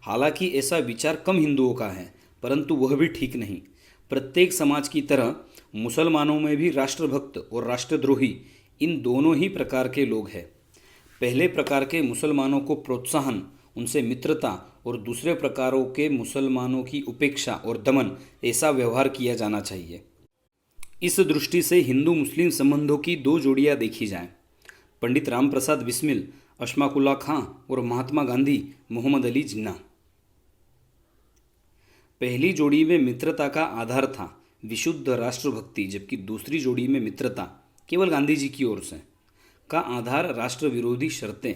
हालांकि ऐसा विचार कम हिंदुओं का है, परंतु वह भी ठीक नहीं। प्रत्येक समाज की तरह मुसलमानों में भी राष्ट्रभक्त और राष्ट्रद्रोही इन दोनों ही प्रकार के लोग हैं। पहले प्रकार के मुसलमानों को प्रोत्साहन, उनसे मित्रता और दूसरे प्रकारों के मुसलमानों की उपेक्षा और दमन ऐसा व्यवहार किया जाना चाहिए। इस दृष्टि से हिंदू मुस्लिम संबंधों की दो जोड़ियां देखी जाएं। पंडित राम प्रसाद बिस्मिल, अशफाक उल्लाह खां और महात्मा गांधी, मोहम्मद अली जिन्ना। पहली जोड़ी में मित्रता का आधार था विशुद्ध राष्ट्रभक्ति, जबकि दूसरी जोड़ी में मित्रता केवल गांधी जी की ओर से का आधार राष्ट्र विरोधी शर्तें।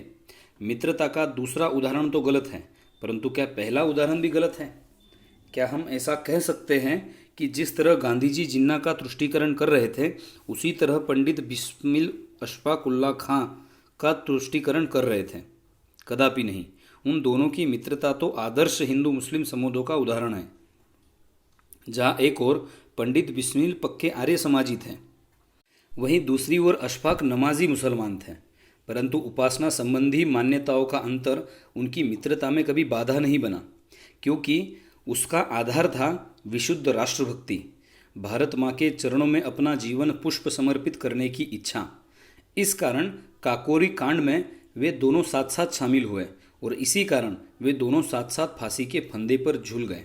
मित्रता का दूसरा उदाहरण तो गलत है, परंतु क्या पहला उदाहरण भी गलत है? क्या हम ऐसा कह सकते हैं कि जिस तरह गांधी जी जिन्ना का तुष्टीकरण कर रहे थे, उसी तरह पंडित बिस्मिल अशफाक उल्लाह खां का तुष्टीकरण कर रहे थे? कदापि नहीं। उन दोनों की मित्रता तो आदर्श हिंदू मुस्लिम संबंधों का उदाहरण है, जहाँ एक ओर पंडित बिस्मिल पक्के आर्य समाजी थे, वहीं दूसरी ओर अशफाक नमाजी मुसलमान थे। परंतु उपासना संबंधी मान्यताओं का अंतर उनकी मित्रता में कभी बाधा नहीं बना, क्योंकि उसका आधार था विशुद्ध राष्ट्रभक्ति, भारत माँ के चरणों में अपना जीवन पुष्प समर्पित करने की इच्छा। इस कारण काकोरी कांड में वे दोनों साथ साथ शामिल हुए और इसी कारण वे दोनों साथ साथ फांसी के फंदे पर झूल गए।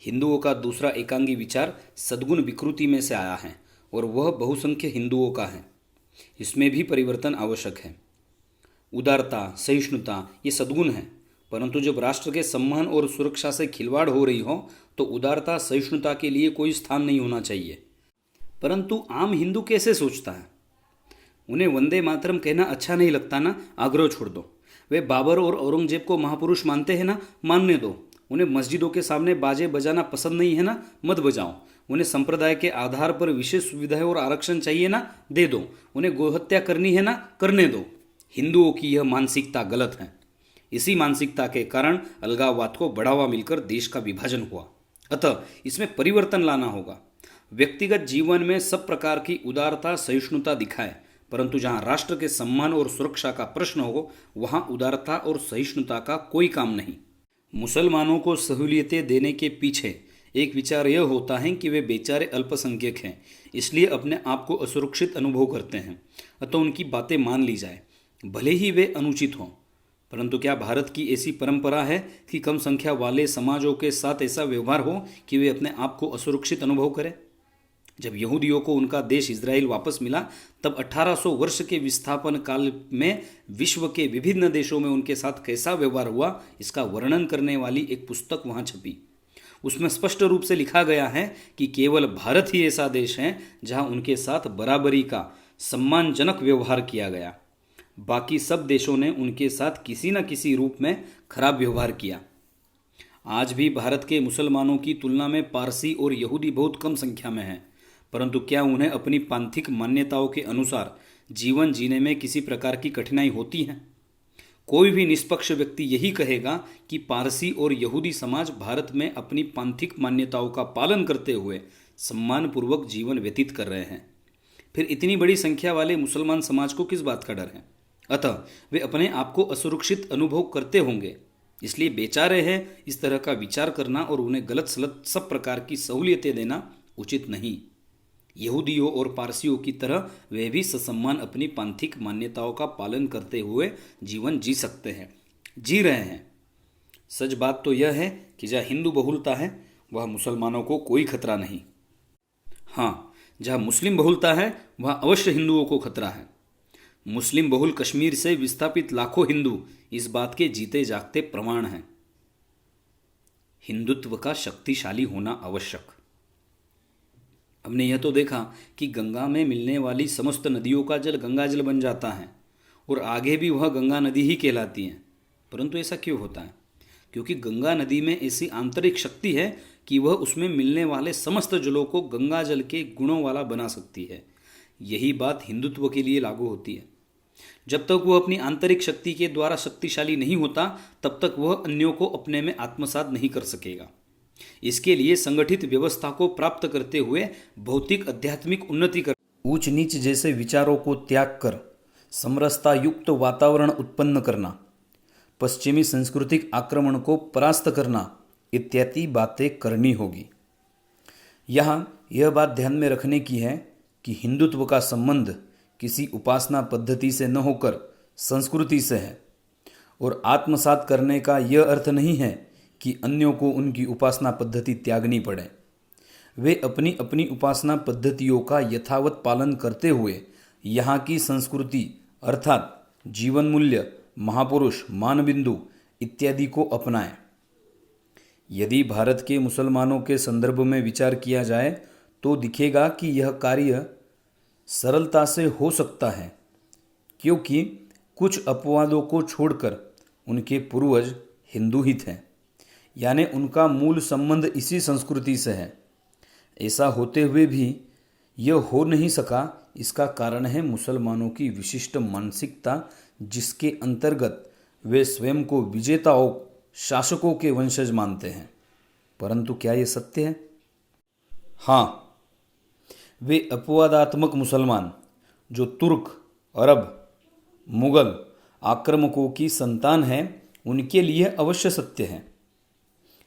हिंदुओं का दूसरा एकांगी विचार सद्गुण विकृति में से आया है और वह बहुसंख्य हिंदुओं का है। इसमें भी परिवर्तन आवश्यक है। उदारता, सहिष्णुता ये सद्गुण हैं, परंतु जब राष्ट्र के सम्मान और सुरक्षा से खिलवाड़ हो रही हो तो उदारता, सहिष्णुता के लिए कोई स्थान नहीं होना चाहिए। परंतु आम हिंदू कैसे सोचता है? उन्हें वंदे मातरम कहना अच्छा नहीं लगता ना, आग्रह छोड़ दो। वे बाबर और औरंगजेब को महापुरुष मानते हैं ना, मानने दो। उन्हें मस्जिदों के सामने बाजे बजाना पसंद नहीं है ना, मत बजाओ। उन्हें संप्रदाय के आधार पर विशेष सुविधाएं और आरक्षण चाहिए ना, दे दो। उन्हें गोहत्या करनी है ना, करने दो। हिंदुओं की यह मानसिकता गलत है। इसी मानसिकता के कारण अलगाववाद को बढ़ावा मिलकर देश का विभाजन हुआ। अतः इसमें परिवर्तन लाना होगा। व्यक्तिगत जीवन में सब प्रकार की उदारता, सहिष्णुता दिखाए, परंतु जहां राष्ट्र के सम्मान और सुरक्षा का प्रश्न हो वहां उदारता और सहिष्णुता का कोई काम नहीं। मुसलमानों को सहूलियतें देने के पीछे एक विचार यह होता है कि वे बेचारे अल्पसंख्यक हैं, इसलिए अपने आप को असुरक्षित अनुभव करते हैं, अतः उनकी बातें मान ली जाए, भले ही वे अनुचित हों। परंतु क्या भारत की ऐसी परंपरा है कि कम संख्या वाले समाजों के साथ ऐसा व्यवहार हो कि वे अपने आप को असुरक्षित अनुभव करें? जब यहूदियों को उनका देश इजराइल वापस मिला तब 1800 वर्ष के विस्थापन काल में विश्व के विभिन्न देशों में उनके साथ कैसा व्यवहार हुआ, इसका वर्णन करने वाली एक पुस्तक वहां छपी। उसमें स्पष्ट रूप से लिखा गया है कि केवल भारत ही ऐसा देश है जहां उनके साथ बराबरी का सम्मानजनक व्यवहार किया गया। बाकी सब देशों ने उनके साथ किसी न किसी रूप में खराब व्यवहार किया। आज भी भारत के मुसलमानों की तुलना में पारसी और यहूदी बहुत कम संख्या में हैं, परंतु क्या उन्हें अपनी पांथिक मान्यताओं के अनुसार जीवन जीने में किसी प्रकार की कठिनाई होती है? कोई भी निष्पक्ष व्यक्ति यही कहेगा कि पारसी और यहूदी समाज भारत में अपनी पांथिक मान्यताओं का पालन करते हुए सम्मानपूर्वक जीवन व्यतीत कर रहे हैं। फिर इतनी बड़ी संख्या वाले मुसलमान समाज को किस बात का डर है? अतः वे अपने आप को असुरक्षित अनुभव करते होंगे, इसलिए बेचारे हैं इस तरह का विचार करना और उन्हें गलत सलत सब प्रकार की सहूलियतें देना उचित नहीं। यहूदियों और पारसियों की तरह वे भी ससम्मान अपनी पांथिक मान्यताओं का पालन करते हुए जीवन जी सकते हैं, जी रहे हैं। सच बात तो यह है कि जहाँ हिंदू बहुलता है वह मुसलमानों को कोई खतरा नहीं। हाँ, जहाँ मुस्लिम बहुलता है वहाँ अवश्य हिंदुओं को खतरा है। मुस्लिम बहुल कश्मीर से विस्थापित लाखों हिंदू इस बात के जीते जागते प्रमाण हैं। हिंदुत्व का शक्तिशाली होना आवश्यक। हमने यह तो देखा कि गंगा में मिलने वाली समस्त नदियों का जल गंगा जल बन जाता है और आगे भी वह गंगा नदी ही कहलाती है। परंतु ऐसा क्यों होता है? क्योंकि गंगा नदी में ऐसी आंतरिक शक्ति है कि वह उसमें मिलने वाले समस्त जलों को गंगा जल के गुणों वाला बना सकती है। यही बात हिंदुत्व के लिए लागू होती है। जब तक वह अपनी आंतरिक शक्ति के द्वारा शक्तिशाली नहीं होता तब तक वह अन्यों को अपने में आत्मसात नहीं कर सकेगा। इसके लिए संगठित व्यवस्था को प्राप्त करते हुए भौतिक आध्यात्मिक उन्नति कर, ऊंच नीच जैसे विचारों को त्याग कर समरसता युक्त वातावरण उत्पन्न करना, पश्चिमी सांस्कृतिक आक्रमण को परास्त करना इत्यादि बातें करनी होगी। यहाँ यह बात ध्यान में रखने की है कि हिंदुत्व का संबंध किसी उपासना पद्धति से न होकर संस्कृति से है, और आत्मसात करने का यह अर्थ नहीं है कि अन्यों को उनकी उपासना पद्धति त्यागनी पड़े। वे अपनी अपनी उपासना पद्धतियों का यथावत पालन करते हुए यहाँ की संस्कृति अर्थात जीवन मूल्य, महापुरुष, मानबिंदु इत्यादि को अपनाएं। यदि भारत के मुसलमानों के संदर्भ में विचार किया जाए तो दिखेगा कि यह कार्य सरलता से हो सकता है, क्योंकि कुछ अपवादों को छोड़कर उनके पूर्वज हिंदू ही थे, यानी उनका मूल संबंध इसी संस्कृति से है। ऐसा होते हुए भी यह हो नहीं सका, इसका कारण है मुसलमानों की विशिष्ट मानसिकता, जिसके अंतर्गत वे स्वयं को विजेताओं, शासकों के वंशज मानते हैं। परंतु क्या यह सत्य है? हाँ, वे अपवादात्मक मुसलमान जो तुर्क, अरब, मुगल आक्रमकों की संतान हैं, उनके लिए अवश्य सत्य है।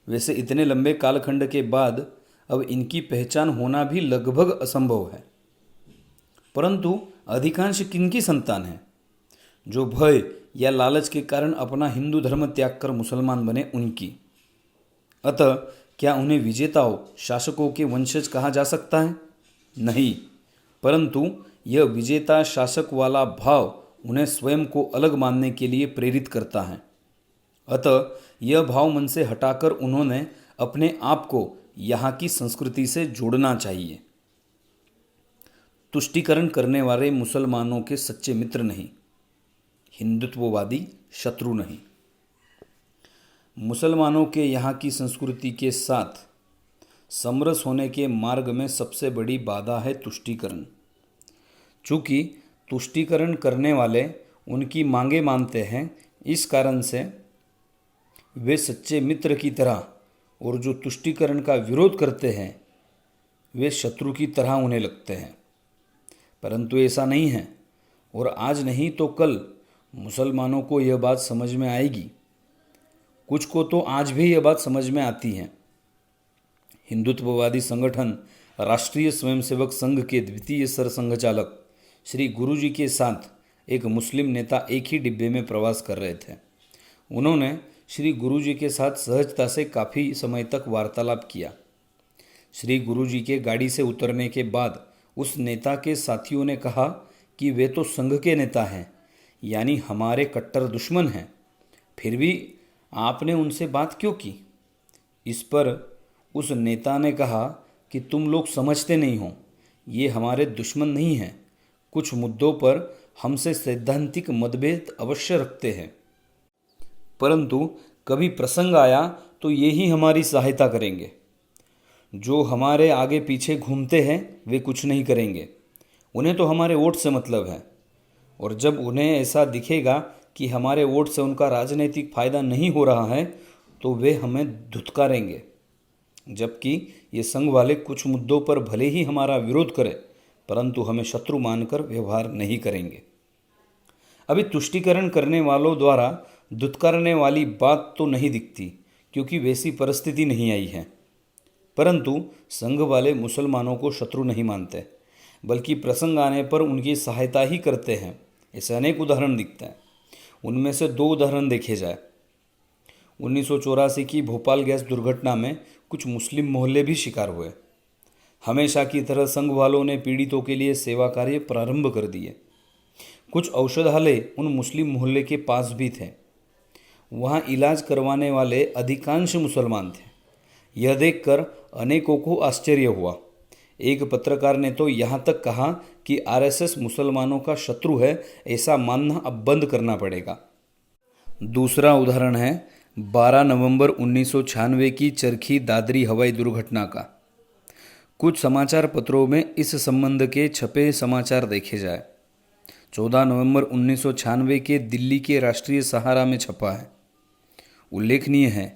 वैसे इतने लंबे कालखंड के बाद अब इनकी पहचान होना भी लगभग असंभव है। परंतु अधिकांश किनकी संतान है? जो भय या लालच के कारण अपना हिंदू धर्म त्याग कर मुसलमान बने, उनकी। अतः क्या उन्हें विजेताओं, शासकों के वंशज कहा जा सकता है? नहीं, परंतु यह विजेता शासक वाला भाव उन्हें स्वयं को अलग मानने के लिए प्रेरित करता है। अतः यह भाव मन से हटाकर उन्होंने अपने आप को यहाँ की संस्कृति से जोड़ना चाहिए। तुष्टीकरण करने वाले मुसलमानों के सच्चे मित्र नहीं, हिंदुत्ववादी शत्रु नहीं। मुसलमानों के यहाँ की संस्कृति के साथ समरस होने के मार्ग में सबसे बड़ी बाधा है तुष्टीकरण। चूँकि तुष्टीकरण करने वाले उनकी मांगे मानते हैं, इस कारण से वे सच्चे मित्र की तरह, और जो तुष्टीकरण का विरोध करते हैं वे शत्रु की तरह उन्हें लगते हैं। परंतु ऐसा नहीं है, और आज नहीं तो कल मुसलमानों को यह बात समझ में आएगी। कुछ को तो आज भी यह बात समझ में आती है। हिंदुत्ववादी संगठन राष्ट्रीय स्वयंसेवक संघ के द्वितीय सरसंघचालक श्री गुरुजी के साथ एक मुस्लिम नेता एक ही डिब्बे में प्रवास कर रहे थे। उन्होंने श्री गुरुजी के साथ सहजता से काफ़ी समय तक वार्तालाप किया। श्री गुरुजी के गाड़ी से उतरने के बाद उस नेता के साथियों ने कहा कि वे तो संघ के नेता हैं, यानी हमारे कट्टर दुश्मन हैं, फिर भी आपने उनसे बात क्यों की? इस पर उस नेता ने कहा कि तुम लोग समझते नहीं हो, ये हमारे दुश्मन नहीं हैं। कुछ मुद्दों पर हमसे सैद्धांतिक मतभेद अवश्य रखते हैं, परंतु कभी प्रसंग आया तो ये ही हमारी सहायता करेंगे। जो हमारे आगे पीछे घूमते हैं वे कुछ नहीं करेंगे, उन्हें तो हमारे वोट से मतलब है। और जब उन्हें ऐसा दिखेगा कि हमारे वोट से उनका राजनीतिक फायदा नहीं हो रहा है तो वे हमें धुतकारेंगे। जबकि ये संघ वाले कुछ मुद्दों पर भले ही हमारा विरोध करें, परंतु हमें शत्रु मानकर व्यवहार नहीं करेंगे। अभी तुष्टीकरण करने वालों द्वारा धुतकारने वाली बात तो नहीं दिखती, क्योंकि वैसी परिस्थिति नहीं आई है। परंतु संघ वाले मुसलमानों को शत्रु नहीं मानते, बल्कि प्रसंग आने पर उनकी सहायता ही करते हैं। ऐसे अनेक उदाहरण दिखते हैं। उनमें से 2 उदाहरण देखे जाए। 1984 की भोपाल गैस दुर्घटना में कुछ मुस्लिम मोहल्ले भी शिकार हुए। हमेशा की तरह संघ वालों ने पीड़ितों के लिए सेवा कार्य प्रारंभ कर दिए। कुछ औषधालय उन मुस्लिम मोहल्ले के पास भी थे। वहाँ इलाज करवाने वाले अधिकांश मुसलमान थे। यह देखकर अनेकों को आश्चर्य हुआ। एक पत्रकार ने तो यहाँ तक कहा कि आरएसएस मुसलमानों का शत्रु है, ऐसा मानना अब बंद करना पड़ेगा। दूसरा उदाहरण है 12 नवंबर 1996 की चरखी दादरी हवाई दुर्घटना का। कुछ समाचार पत्रों में इस संबंध के छपे समाचार देखे जाए। 14 नवंबर 1996 के दिल्ली के राष्ट्रीय सहारा में छपा है। उल्लेखनीय है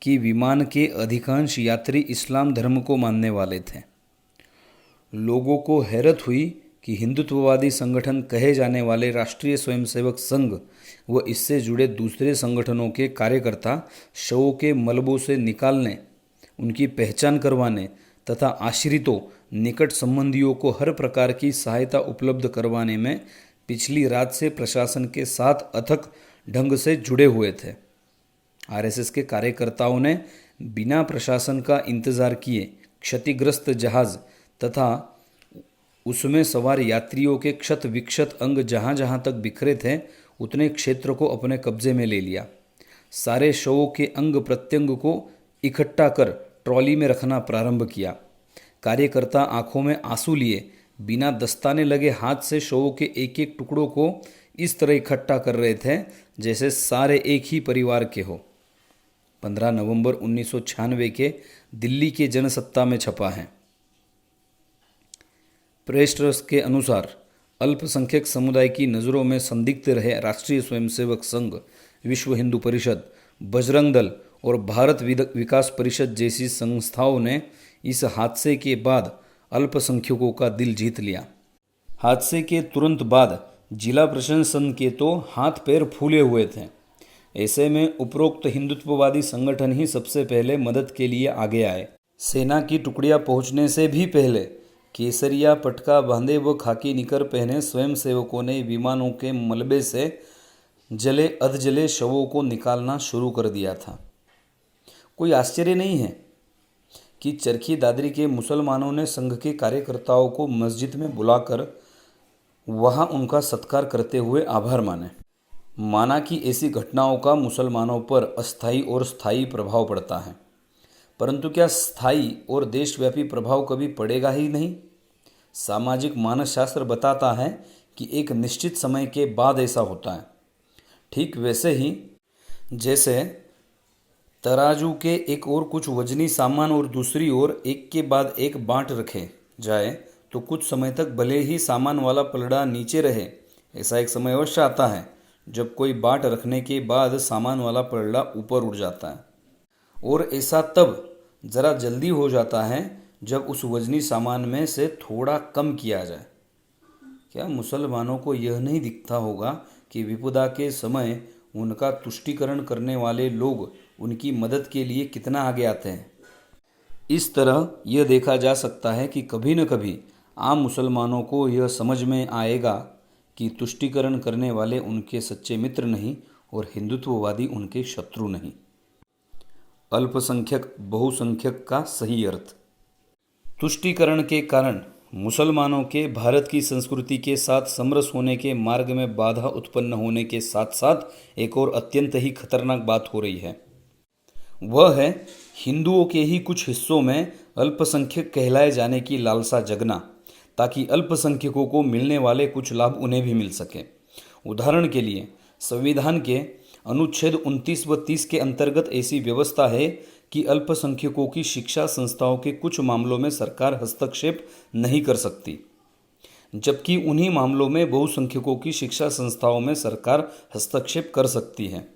कि विमान के अधिकांश यात्री इस्लाम धर्म को मानने वाले थे। लोगों को हैरत हुई कि हिंदुत्ववादी संगठन कहे जाने वाले राष्ट्रीय स्वयंसेवक संघ व इससे जुड़े दूसरे संगठनों के कार्यकर्ता शवों के मलबों से निकालने, उनकी पहचान करवाने तथा आश्रितों, निकट संबंधियों को हर प्रकार की सहायता उपलब्ध करवाने में पिछली रात से प्रशासन के साथ अथक ढंग से जुड़े हुए थे। आरएसएस के कार्यकर्ताओं ने बिना प्रशासन का इंतजार किए क्षतिग्रस्त जहाज तथा उसमें सवार यात्रियों के क्षत विक्षत अंग जहाँ जहाँ तक बिखरे थे उतने क्षेत्र को अपने कब्जे में ले लिया। सारे शवों के अंग प्रत्यंग को इकट्ठा कर ट्रॉली में रखना प्रारंभ किया। कार्यकर्ता आंखों में आंसू लिए बिना दस्ताने लगे हाथ से शवों के एक एक टुकड़ों को इस तरह इकट्ठा कर रहे थे जैसे सारे एक ही परिवार के हो। 15 नवंबर 1996 के दिल्ली के जनसत्ता में छपा है। प्रेस ट्रस्ट के अनुसार अल्पसंख्यक समुदाय की नज़रों में संदिग्ध रहे राष्ट्रीय स्वयंसेवक संघ, विश्व हिंदू परिषद, बजरंग दल और भारत विकास परिषद जैसी संस्थाओं ने इस हादसे के बाद अल्पसंख्यकों का दिल जीत लिया। हादसे के तुरंत बाद जिला प्रशासन के तो हाथ पैर फूले हुए थे। ऐसे में उपरोक्त हिंदुत्ववादी संगठन ही सबसे पहले मदद के लिए आगे आए। सेना की टुकड़ियां पहुंचने से भी पहले केसरिया पटका बांधे व खाकी निकर पहने स्वयंसेवकों ने विमानों के मलबे से जले अधजले शवों को निकालना शुरू कर दिया था। कोई आश्चर्य नहीं है कि चरखी दादरी के मुसलमानों ने संघ के कार्यकर्ताओं को मस्जिद में बुलाकर वहाँ उनका सत्कार करते हुए आभार माने। माना कि ऐसी घटनाओं का मुसलमानों पर अस्थायी और स्थायी प्रभाव पड़ता है, परंतु क्या स्थायी और देशव्यापी प्रभाव कभी पड़ेगा ही नहीं? सामाजिक मानसशास्त्र बताता है कि एक निश्चित समय के बाद ऐसा होता है। ठीक वैसे ही जैसे तराजू के एक ओर कुछ वजनी सामान और दूसरी ओर एक के बाद एक बांट रखे जाए तो कुछ समय तक भले ही सामान वाला पलड़ा नीचे रहे, ऐसा एक समय अवश्य आता है जब कोई बाट रखने के बाद सामान वाला पलड़ा ऊपर उठ जाता है। और ऐसा तब ज़रा जल्दी हो जाता है जब उस वजनी सामान में से थोड़ा कम किया जाए। क्या मुसलमानों को यह नहीं दिखता होगा कि विपदा के समय उनका तुष्टीकरण करने वाले लोग उनकी मदद के लिए कितना आगे आते हैं? इस तरह यह देखा जा सकता है कि कभी न कभी आम मुसलमानों को यह समझ में आएगा कि तुष्टीकरण करने वाले उनके सच्चे मित्र नहीं और हिंदुत्ववादी उनके शत्रु नहीं। अल्पसंख्यक बहुसंख्यक का सही अर्थ। तुष्टीकरण के कारण मुसलमानों के भारत की संस्कृति के साथ समरस होने के मार्ग में बाधा उत्पन्न होने के साथ साथ एक और अत्यंत ही खतरनाक बात हो रही है। वह है हिंदुओं के ही कुछ हिस्सों में अल्पसंख्यक कहलाए जाने की लालसा जगना, ताकि अल्पसंख्यकों को मिलने वाले कुछ लाभ उन्हें भी मिल सके। उदाहरण के लिए संविधान के अनुच्छेद 29 व 30 के अंतर्गत ऐसी व्यवस्था है कि अल्पसंख्यकों की शिक्षा संस्थाओं के कुछ मामलों में सरकार हस्तक्षेप नहीं कर सकती, जबकि उन्हीं मामलों में बहुसंख्यकों की शिक्षा संस्थाओं में सरकार हस्तक्षेप कर सकती है।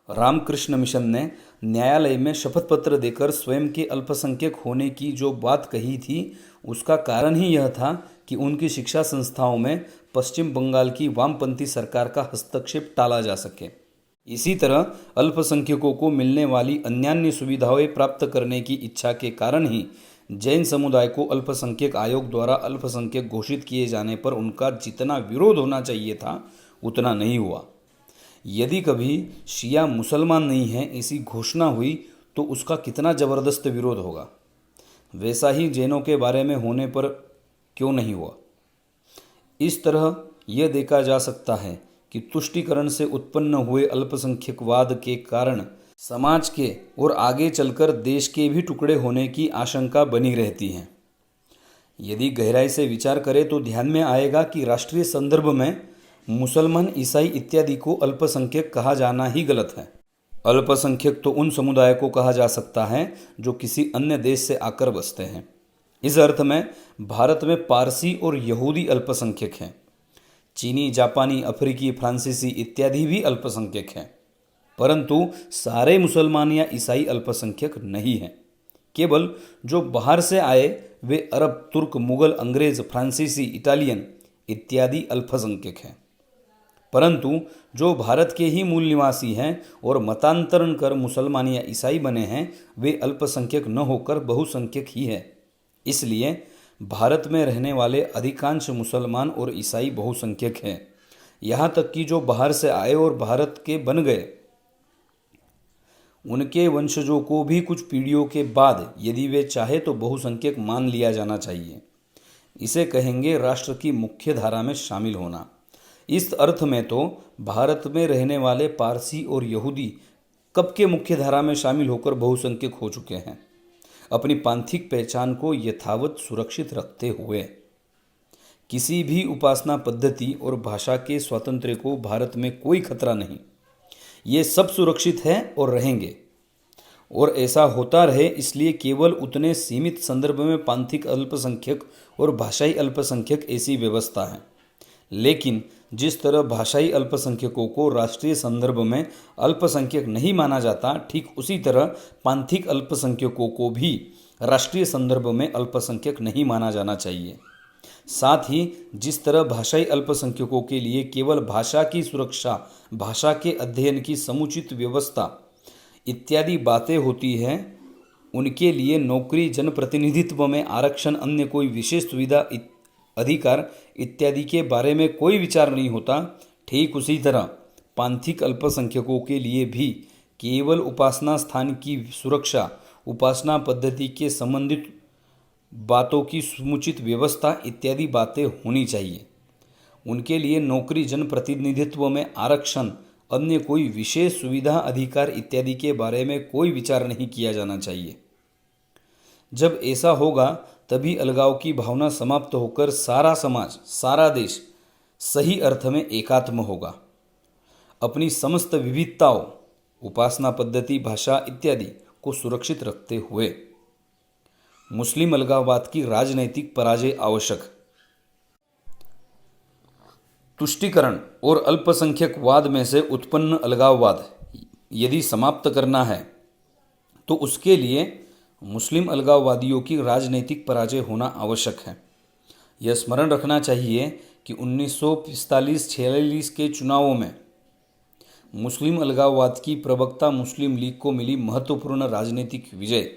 रामकृष्ण मिशन ने न्यायालय में शपथ पत्र देकर स्वयं के अल्पसंख्यक होने की जो बात कही थी, उसका कारण ही यह था कि उनकी शिक्षा संस्थाओं में पश्चिम बंगाल की वामपंथी सरकार का हस्तक्षेप टाला जा सके। इसी तरह अल्पसंख्यकों को मिलने वाली अन्यान्य सुविधाएं प्राप्त करने की इच्छा के कारण ही जैन समुदाय को अल्पसंख्यक आयोग द्वारा अल्पसंख्यक घोषित किए जाने पर उनका जितना विरोध होना चाहिए था उतना नहीं हुआ। यदि कभी शिया मुसलमान नहीं है ऐसी घोषणा हुई तो उसका कितना ज़बरदस्त विरोध होगा, वैसा ही जैनों के बारे में होने पर क्यों नहीं हुआ। इस तरह यह देखा जा सकता है कि तुष्टीकरण से उत्पन्न हुए अल्पसंख्यकवाद के कारण समाज के और आगे चलकर देश के भी टुकड़े होने की आशंका बनी रहती है। यदि गहराई से विचार करें तो ध्यान में आएगा कि राष्ट्रीय संदर्भ में मुसलमान, ईसाई इत्यादि को अल्पसंख्यक कहा जाना ही गलत है। अल्पसंख्यक तो उन समुदाय को कहा जा सकता है जो किसी अन्य देश से आकर बसते हैं। इस अर्थ में भारत में पारसी और यहूदी अल्पसंख्यक हैं। चीनी, जापानी, अफ्रीकी, फ्रांसीसी इत्यादि भी अल्पसंख्यक हैं, परंतु सारे मुसलमान या ईसाई अल्पसंख्यक नहीं हैं। केवल जो बाहर से आए वे अरब, तुर्क, मुगल, अंग्रेज, फ्रांसीसी, इटालियन इत्यादि अल्पसंख्यक हैं, परंतु जो भारत के ही मूल निवासी हैं और मतांतरण कर मुसलमान या ईसाई बने हैं वे अल्पसंख्यक न होकर बहुसंख्यक ही है। इसलिए भारत में रहने वाले अधिकांश मुसलमान और ईसाई बहुसंख्यक हैं। यहाँ तक कि जो बाहर से आए और भारत के बन गए उनके वंशजों को भी कुछ पीढ़ियों के बाद यदि वे चाहे तो बहुसंख्यक मान लिया जाना चाहिए। इसे कहेंगे राष्ट्र की मुख्य धारा में शामिल होना। इस अर्थ में तो भारत में रहने वाले पारसी और यहूदी कब के मुख्य धारा में शामिल होकर बहुसंख्यक हो चुके हैं, अपनी पांथिक पहचान को यथावत सुरक्षित रखते हुए। किसी भी उपासना पद्धति और भाषा के स्वातंत्र्य को भारत में कोई खतरा नहीं। ये सब सुरक्षित हैं और रहेंगे, और ऐसा होता रहे। इसलिए केवल उतने सीमित संदर्भ में पांथिक अल्पसंख्यक और भाषाई अल्पसंख्यक ऐसी व्यवस्था है। लेकिन जिस तरह भाषाई अल्पसंख्यकों को राष्ट्रीय संदर्भ में अल्पसंख्यक नहीं माना जाता, ठीक उसी तरह पांथिक अल्पसंख्यकों को भी राष्ट्रीय संदर्भ में अल्पसंख्यक नहीं माना जाना चाहिए। साथ ही जिस तरह भाषाई अल्पसंख्यकों के लिए केवल भाषा की सुरक्षा, भाषा के अध्ययन की समुचित व्यवस्था इत्यादि बातें होती हैं, उनके लिए नौकरी, जनप्रतिनिधित्व में आरक्षण, अन्य कोई विशेष सुविधा, अधिकार इत्यादि के बारे में कोई विचार नहीं होता, ठीक उसी तरह पांथिक अल्पसंख्यकों के लिए भी केवल उपासना स्थान की सुरक्षा, उपासना पद्धति के संबंधित बातों की समुचित व्यवस्था इत्यादि बातें होनी चाहिए। उनके लिए नौकरी, जनप्रतिनिधित्व में आरक्षण, अन्य कोई विशेष सुविधा, अधिकार इत्यादि के बारे में कोई विचार नहीं किया जाना चाहिए। जब ऐसा होगा तभी अलगाव की भावना समाप्त होकर सारा समाज, सारा देश सही अर्थ में एकात्म होगा। अपनी समस्त विविधताओं, उपासना पद्धति, भाषा इत्यादि को सुरक्षित रखते हुए मुस्लिम अलगाववाद की राजनैतिक पराजय आवश्यक। तुष्टीकरण और अल्पसंख्यकवाद में से उत्पन्न अलगाववाद यदि समाप्त करना है तो उसके लिए मुस्लिम अलगाववादियों की राजनीतिक पराजय होना आवश्यक है। यह स्मरण रखना चाहिए कि 1945-46 के चुनावों में मुस्लिम अलगाववाद की प्रवक्ता मुस्लिम लीग को मिली महत्वपूर्ण राजनीतिक विजय,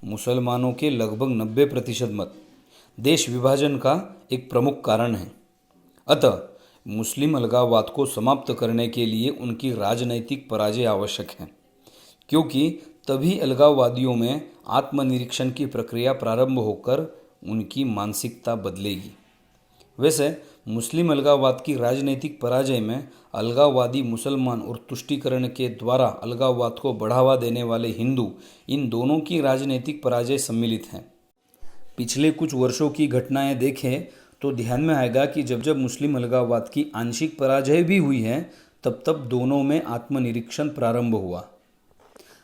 मुसलमानों के लगभग 90% मत, देश विभाजन का एक प्रमुख कारण है। अतः मुस्लिम अलगाववाद को समाप्त करने के लिए उनकी राजनैतिक पराजय आवश्यक है, क्योंकि तभी अलगाववादियों में आत्मनिरीक्षण की प्रक्रिया प्रारंभ होकर उनकी मानसिकता बदलेगी। वैसे मुस्लिम अलगाववाद की राजनीतिक पराजय में अलगाववादी मुसलमान और तुष्टीकरण के द्वारा अलगाववाद को बढ़ावा देने वाले हिंदू, इन दोनों की राजनीतिक पराजय सम्मिलित हैं। पिछले कुछ वर्षों की घटनाएं देखें तो ध्यान में आएगा कि जब जब मुस्लिम अलगाववाद की आंशिक पराजय भी हुई है, तब तब दोनों में आत्मनिरीक्षण प्रारंभ हुआ।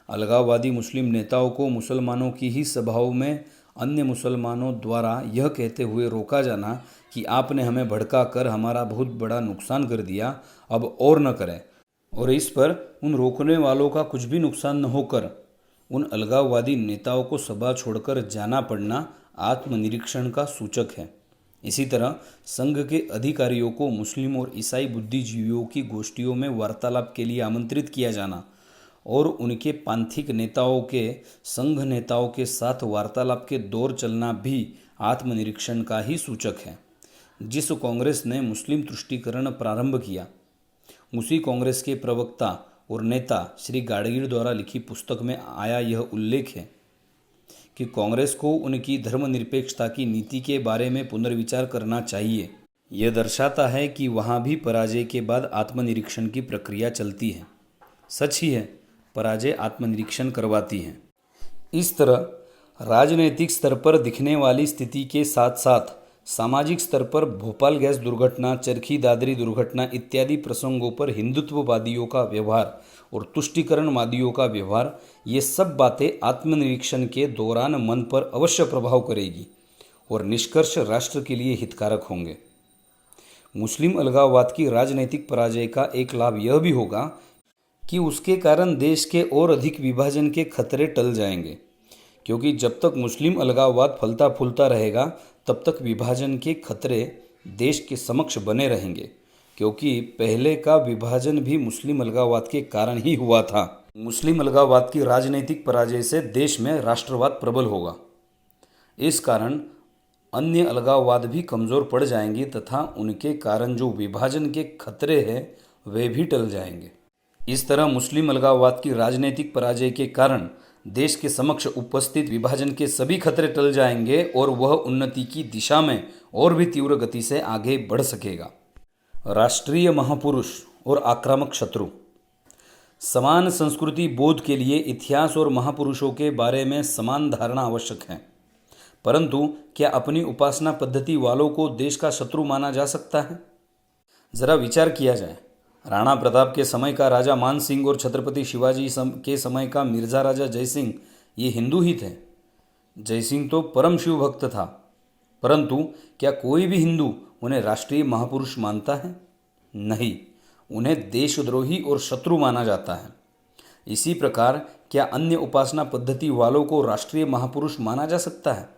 अलगाववादी मुस्लिम नेताओं को मुसलमानों की ही सभाओं में अन्य मुसलमानों द्वारा यह कहते हुए रोका जाना कि आपने हमें भड़का कर हमारा बहुत बड़ा नुकसान कर दिया, अब और न करें, और इस पर उन रोकने वालों का कुछ भी नुकसान न होकर उन अलगाववादी नेताओं को सभा छोड़कर जाना पड़ना आत्मनिरीक्षण का सूचक है। इसी तरह संघ के अधिकारियों को मुस्लिम और ईसाई बुद्धिजीवियों की गोष्ठियों में वार्तालाप के लिए आमंत्रित किया जाना और उनके पांथिक नेताओं के संघ नेताओं के साथ वार्तालाप के दौर चलना भी आत्मनिरीक्षण का ही सूचक है। जिस कांग्रेस ने मुस्लिम तुष्टीकरण प्रारंभ किया, उसी कांग्रेस के प्रवक्ता और नेता श्री गाडगीळ द्वारा लिखी पुस्तक में आया यह उल्लेख है कि कांग्रेस को उनकी धर्मनिरपेक्षता की नीति के बारे में पुनर्विचार करना चाहिए। यह दर्शाता है कि वहाँ भी पराजय के बाद आत्मनिरीक्षण की प्रक्रिया चलती है। सच ही है, पराजय आत्मनिरीक्षण करवाती है। इस तरह राजनीतिक स्तर पर दिखने वाली स्थिति के साथ साथ सामाजिक स्तर पर भोपाल गैस दुर्घटना, चरखी दादरी दुर्घटना इत्यादि प्रसंगों पर हिंदुत्ववादियों का व्यवहार और तुष्टीकरणवादियों का व्यवहार, ये सब बातें आत्मनिरीक्षण के दौरान मन पर अवश्य प्रभाव करेगी और निष्कर्ष राष्ट्र के लिए हितकारक होंगे। मुस्लिम अलगाववाद की राजनीतिक पराजय का एक लाभ यह भी होगा कि उसके कारण देश के और अधिक विभाजन के खतरे टल जाएंगे, क्योंकि जब तक मुस्लिम अलगाववाद फलता फूलता रहेगा तब तक विभाजन के खतरे देश के समक्ष बने रहेंगे, क्योंकि पहले का विभाजन भी मुस्लिम अलगाववाद के कारण ही हुआ था। मुस्लिम अलगाववाद की राजनीतिक पराजय से देश में राष्ट्रवाद प्रबल होगा। इस कारण अन्य अलगाववाद भी कमज़ोर पड़ जाएंगे तथा उनके कारण जो विभाजन के खतरे हैं वे भी टल जाएंगे। इस तरह मुस्लिम अलगाववाद की राजनीतिक पराजय के कारण देश के समक्ष उपस्थित विभाजन के सभी खतरे टल जाएंगे और वह उन्नति की दिशा में और भी तीव्र गति से आगे बढ़ सकेगा। राष्ट्रीय महापुरुष और आक्रामक शत्रु। समान संस्कृति बोध के लिए इतिहास और महापुरुषों के बारे में समान धारणा आवश्यक है, परंतु क्या अपनी उपासना पद्धति वालों को देश का शत्रु माना जा सकता है? जरा विचार किया जाए। राणा प्रताप के समय का राजा मान सिंह और छत्रपति शिवाजी के समय का मिर्जा राजा जयसिंह ये हिंदू ही थे। जयसिंह तो परम शिव भक्त था, परंतु क्या कोई भी हिंदू उन्हें राष्ट्रीय महापुरुष मानता है? नहीं, उन्हें देशद्रोही और शत्रु माना जाता है। इसी प्रकार क्या अन्य उपासना पद्धति वालों को राष्ट्रीय महापुरुष माना जा सकता है?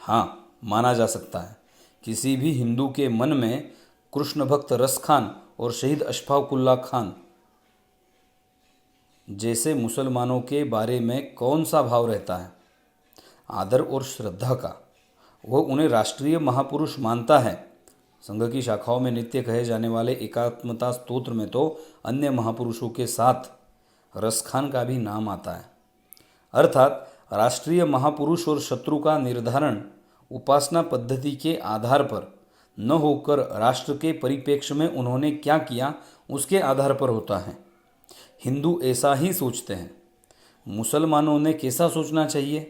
हाँ, माना जा सकता है। किसी भी हिंदू के मन में कृष्ण भक्त रस खान और शहीद अशफाक उल्लाह खान जैसे मुसलमानों के बारे में कौन सा भाव रहता है? आदर और श्रद्धा का। वह उन्हें राष्ट्रीय महापुरुष मानता है। संघ की शाखाओं में नित्य कहे जाने वाले एकात्मता स्तोत्र में तो अन्य महापुरुषों के साथ रस खान का भी नाम आता है। अर्थात राष्ट्रीय महापुरुष और शत्रु का निर्धारण उपासना पद्धति के आधार पर न होकर राष्ट्र के परिप्रेक्ष्य में उन्होंने क्या किया उसके आधार पर होता है। हिंदू ऐसा ही सोचते हैं। मुसलमानों ने कैसा सोचना चाहिए?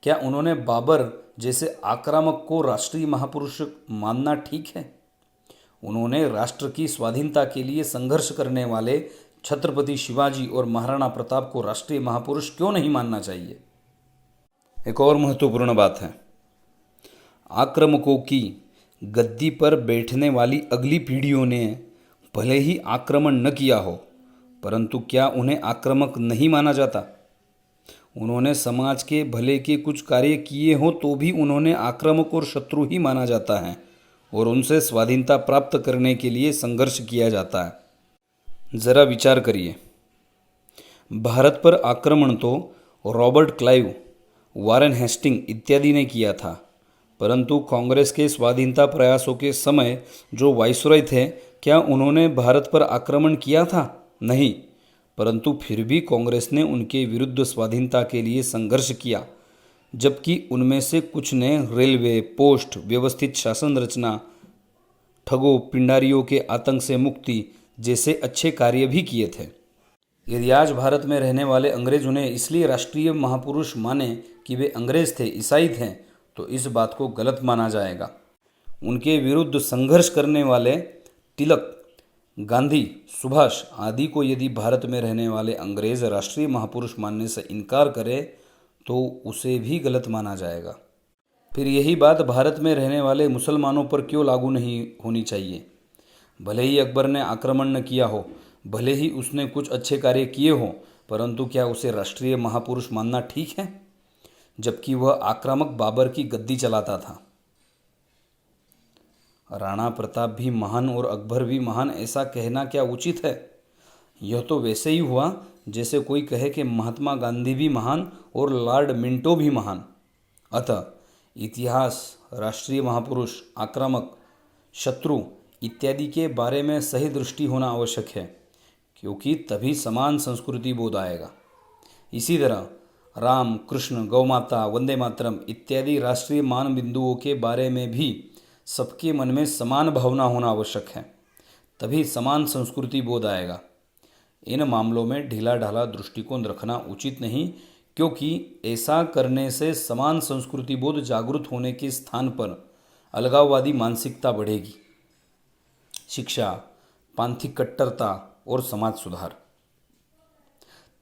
क्या उन्होंने बाबर जैसे आक्रामक को राष्ट्रीय महापुरुष मानना ठीक है? उन्होंने राष्ट्र की स्वाधीनता के लिए संघर्ष करने वाले छत्रपति शिवाजी और महाराणा प्रताप को राष्ट्रीय महापुरुष क्यों नहीं मानना चाहिए? एक और महत्वपूर्ण बात है, आक्रामकों की गद्दी पर बैठने वाली अगली पीढ़ियों ने भले ही आक्रमण न किया हो, परंतु क्या उन्हें आक्रामक नहीं माना जाता? उन्होंने समाज के भले के कुछ कार्य किए हों तो भी उन्होंने आक्रामक और शत्रु ही माना जाता है और उनसे स्वाधीनता प्राप्त करने के लिए संघर्ष किया जाता है। ज़रा विचार करिए, भारत पर आक्रमण तो रॉबर्ट क्लाइव, वारेन हेस्टिंग इत्यादि ने किया था, परंतु कांग्रेस के स्वाधीनता प्रयासों के समय जो वाइसरॉय थे, क्या उन्होंने भारत पर आक्रमण किया था? नहीं, परंतु फिर भी कांग्रेस ने उनके विरुद्ध स्वाधीनता के लिए संघर्ष किया, जबकि उनमें से कुछ ने रेलवे, पोस्ट, व्यवस्थित शासन रचना, ठगों पिंडारियों के आतंक से मुक्ति जैसे अच्छे कार्य भी किए थे। यदि आज भारत में रहने वाले अंग्रेज उन्हें इसलिए राष्ट्रीय महापुरुष माने कि वे अंग्रेज थे, ईसाई थे, तो इस बात को गलत माना जाएगा। उनके विरुद्ध संघर्ष करने वाले तिलक, गांधी, सुभाष आदि को यदि भारत में रहने वाले अंग्रेज राष्ट्रीय महापुरुष मानने से इनकार करे तो उसे भी गलत माना जाएगा। फिर यही बात भारत में रहने वाले मुसलमानों पर क्यों लागू नहीं होनी चाहिए? भले ही अकबर ने आक्रमण न किया हो, भले ही उसने कुछ अच्छे कार्य किए हों, परंतु क्या उसे राष्ट्रीय महापुरुष मानना ठीक है, जबकि वह आक्रामक बाबर की गद्दी चलाता था? राणा प्रताप भी महान और अकबर भी महान, ऐसा कहना क्या उचित है? यह तो वैसे ही हुआ जैसे कोई कहे कि महात्मा गांधी भी महान और लॉर्ड मिंटो भी महान। अतः इतिहास, राष्ट्रीय महापुरुष, आक्रामक, शत्रु इत्यादि के बारे में सही दृष्टि होना आवश्यक है, क्योंकि तभी समान संस्कृति बोध आएगा। इसी तरह राम, कृष्ण, गौमाता, वंदे मातरम इत्यादि राष्ट्रीय मान बिंदुओं के बारे में भी सबके मन में समान भावना होना आवश्यक है, तभी समान संस्कृति बोध आएगा। इन मामलों में ढीला ढाला दृष्टिकोण रखना उचित नहीं, क्योंकि ऐसा करने से समान संस्कृति बोध जागृत होने के स्थान पर अलगाववादी मानसिकता बढ़ेगी। शिक्षा, पांथिक कट्टरता और समाज सुधार।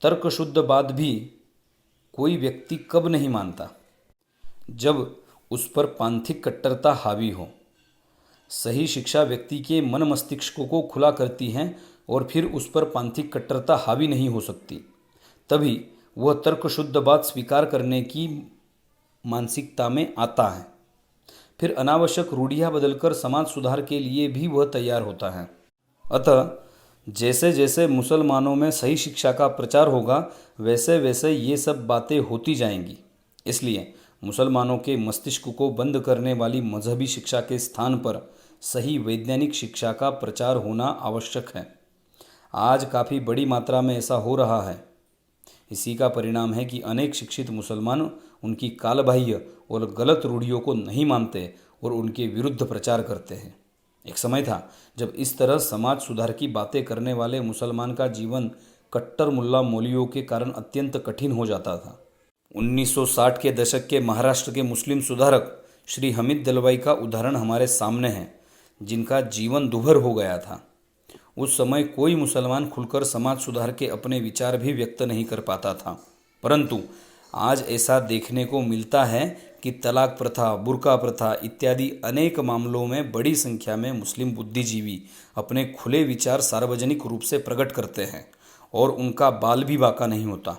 तर्कशुद्ध बात भी कोई व्यक्ति कब नहीं मानता? जब उस पर पांथिक कट्टरता हावी हो। सही शिक्षा व्यक्ति के मन मस्तिष्क को खुला करती है और फिर उस पर पांथिक कट्टरता हावी नहीं हो सकती। तभी वह तर्कशुद्ध बात स्वीकार करने की मानसिकता में आता है। फिर अनावश्यक रूढ़ियाँ बदलकर समाज सुधार के लिए भी वह तैयार होता है। अतः जैसे जैसे मुसलमानों में सही शिक्षा का प्रचार होगा, वैसे वैसे ये सब बातें होती जाएंगी। इसलिए मुसलमानों के मस्तिष्क को बंद करने वाली मजहबी शिक्षा के स्थान पर सही वैज्ञानिक शिक्षा का प्रचार होना आवश्यक है। आज काफ़ी बड़ी मात्रा में ऐसा हो रहा है। इसी का परिणाम है कि अनेक शिक्षित मुसलमान उनकी कालबाह्य और गलत रूढ़ियों को नहीं मानते और उनके विरुद्ध प्रचार करते हैं। एक समय था जब इस तरह समाज सुधार की बातें करने वाले मुसलमान का जीवन कट्टर मुल्ला मौलवियों के कारण अत्यंत कठिन हो जाता था। 1960 के दशक के महाराष्ट्र के मुस्लिम सुधारक श्री हमीद दलवाई का उदाहरण हमारे सामने है, जिनका जीवन दुभर हो गया था। उस समय कोई मुसलमान खुलकर समाज सुधार के अपने विचार भी व्यक्त नहीं कर पाता था, परंतु आज ऐसा देखने को मिलता है कि तलाक प्रथा, बुर्का प्रथा इत्यादि अनेक मामलों में बड़ी संख्या में मुस्लिम बुद्धिजीवी अपने खुले विचार सार्वजनिक रूप से प्रकट करते हैं और उनका बाल भी बाका नहीं होता।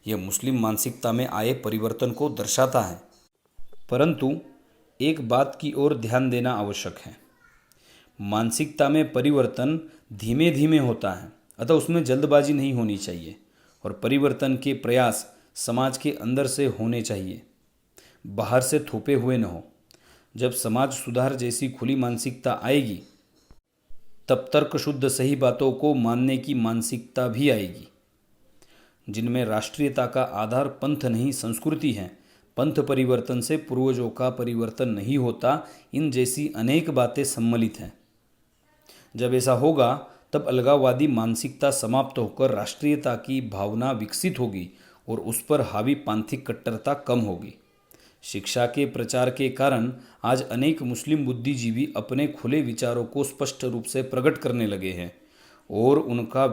यह मुस्लिम मानसिकता में आए परिवर्तन को दर्शाता है। परंतु एक बात की ओर ध्यान देना आवश्यक है। मानसिकता में परिवर्तन धीमे धीमे होता है, अतः उसमें जल्दबाजी नहीं होनी चाहिए और परिवर्तन के प्रयास समाज के अंदर से होने चाहिए, बाहर से थोपे हुए न हो। जब समाज सुधार जैसी खुली मानसिकता आएगी, तब तर्कशुद्ध सही बातों को मानने की मानसिकता भी आएगी। जिनमें राष्ट्रीयता का आधार पंथ नहीं संस्कृति है, पंथ परिवर्तन से पूर्वजों का परिवर्तन नहीं होता, इन जैसी अनेक बातें सम्मिलित हैं। जब ऐसा होगा तब अलगाववादी मानसिकता समाप्त होकर राष्ट्रीयता की भावना विकसित होगी और उस पर हावी पांथिक कट्टरता कम होगी। शिक्षा के प्रचार के कारण आज अनेक मुस्लिम बुद्धिजीवी अपने खुले विचारों को स्पष्ट रूप से प्रकट करने लगे हैं और उनका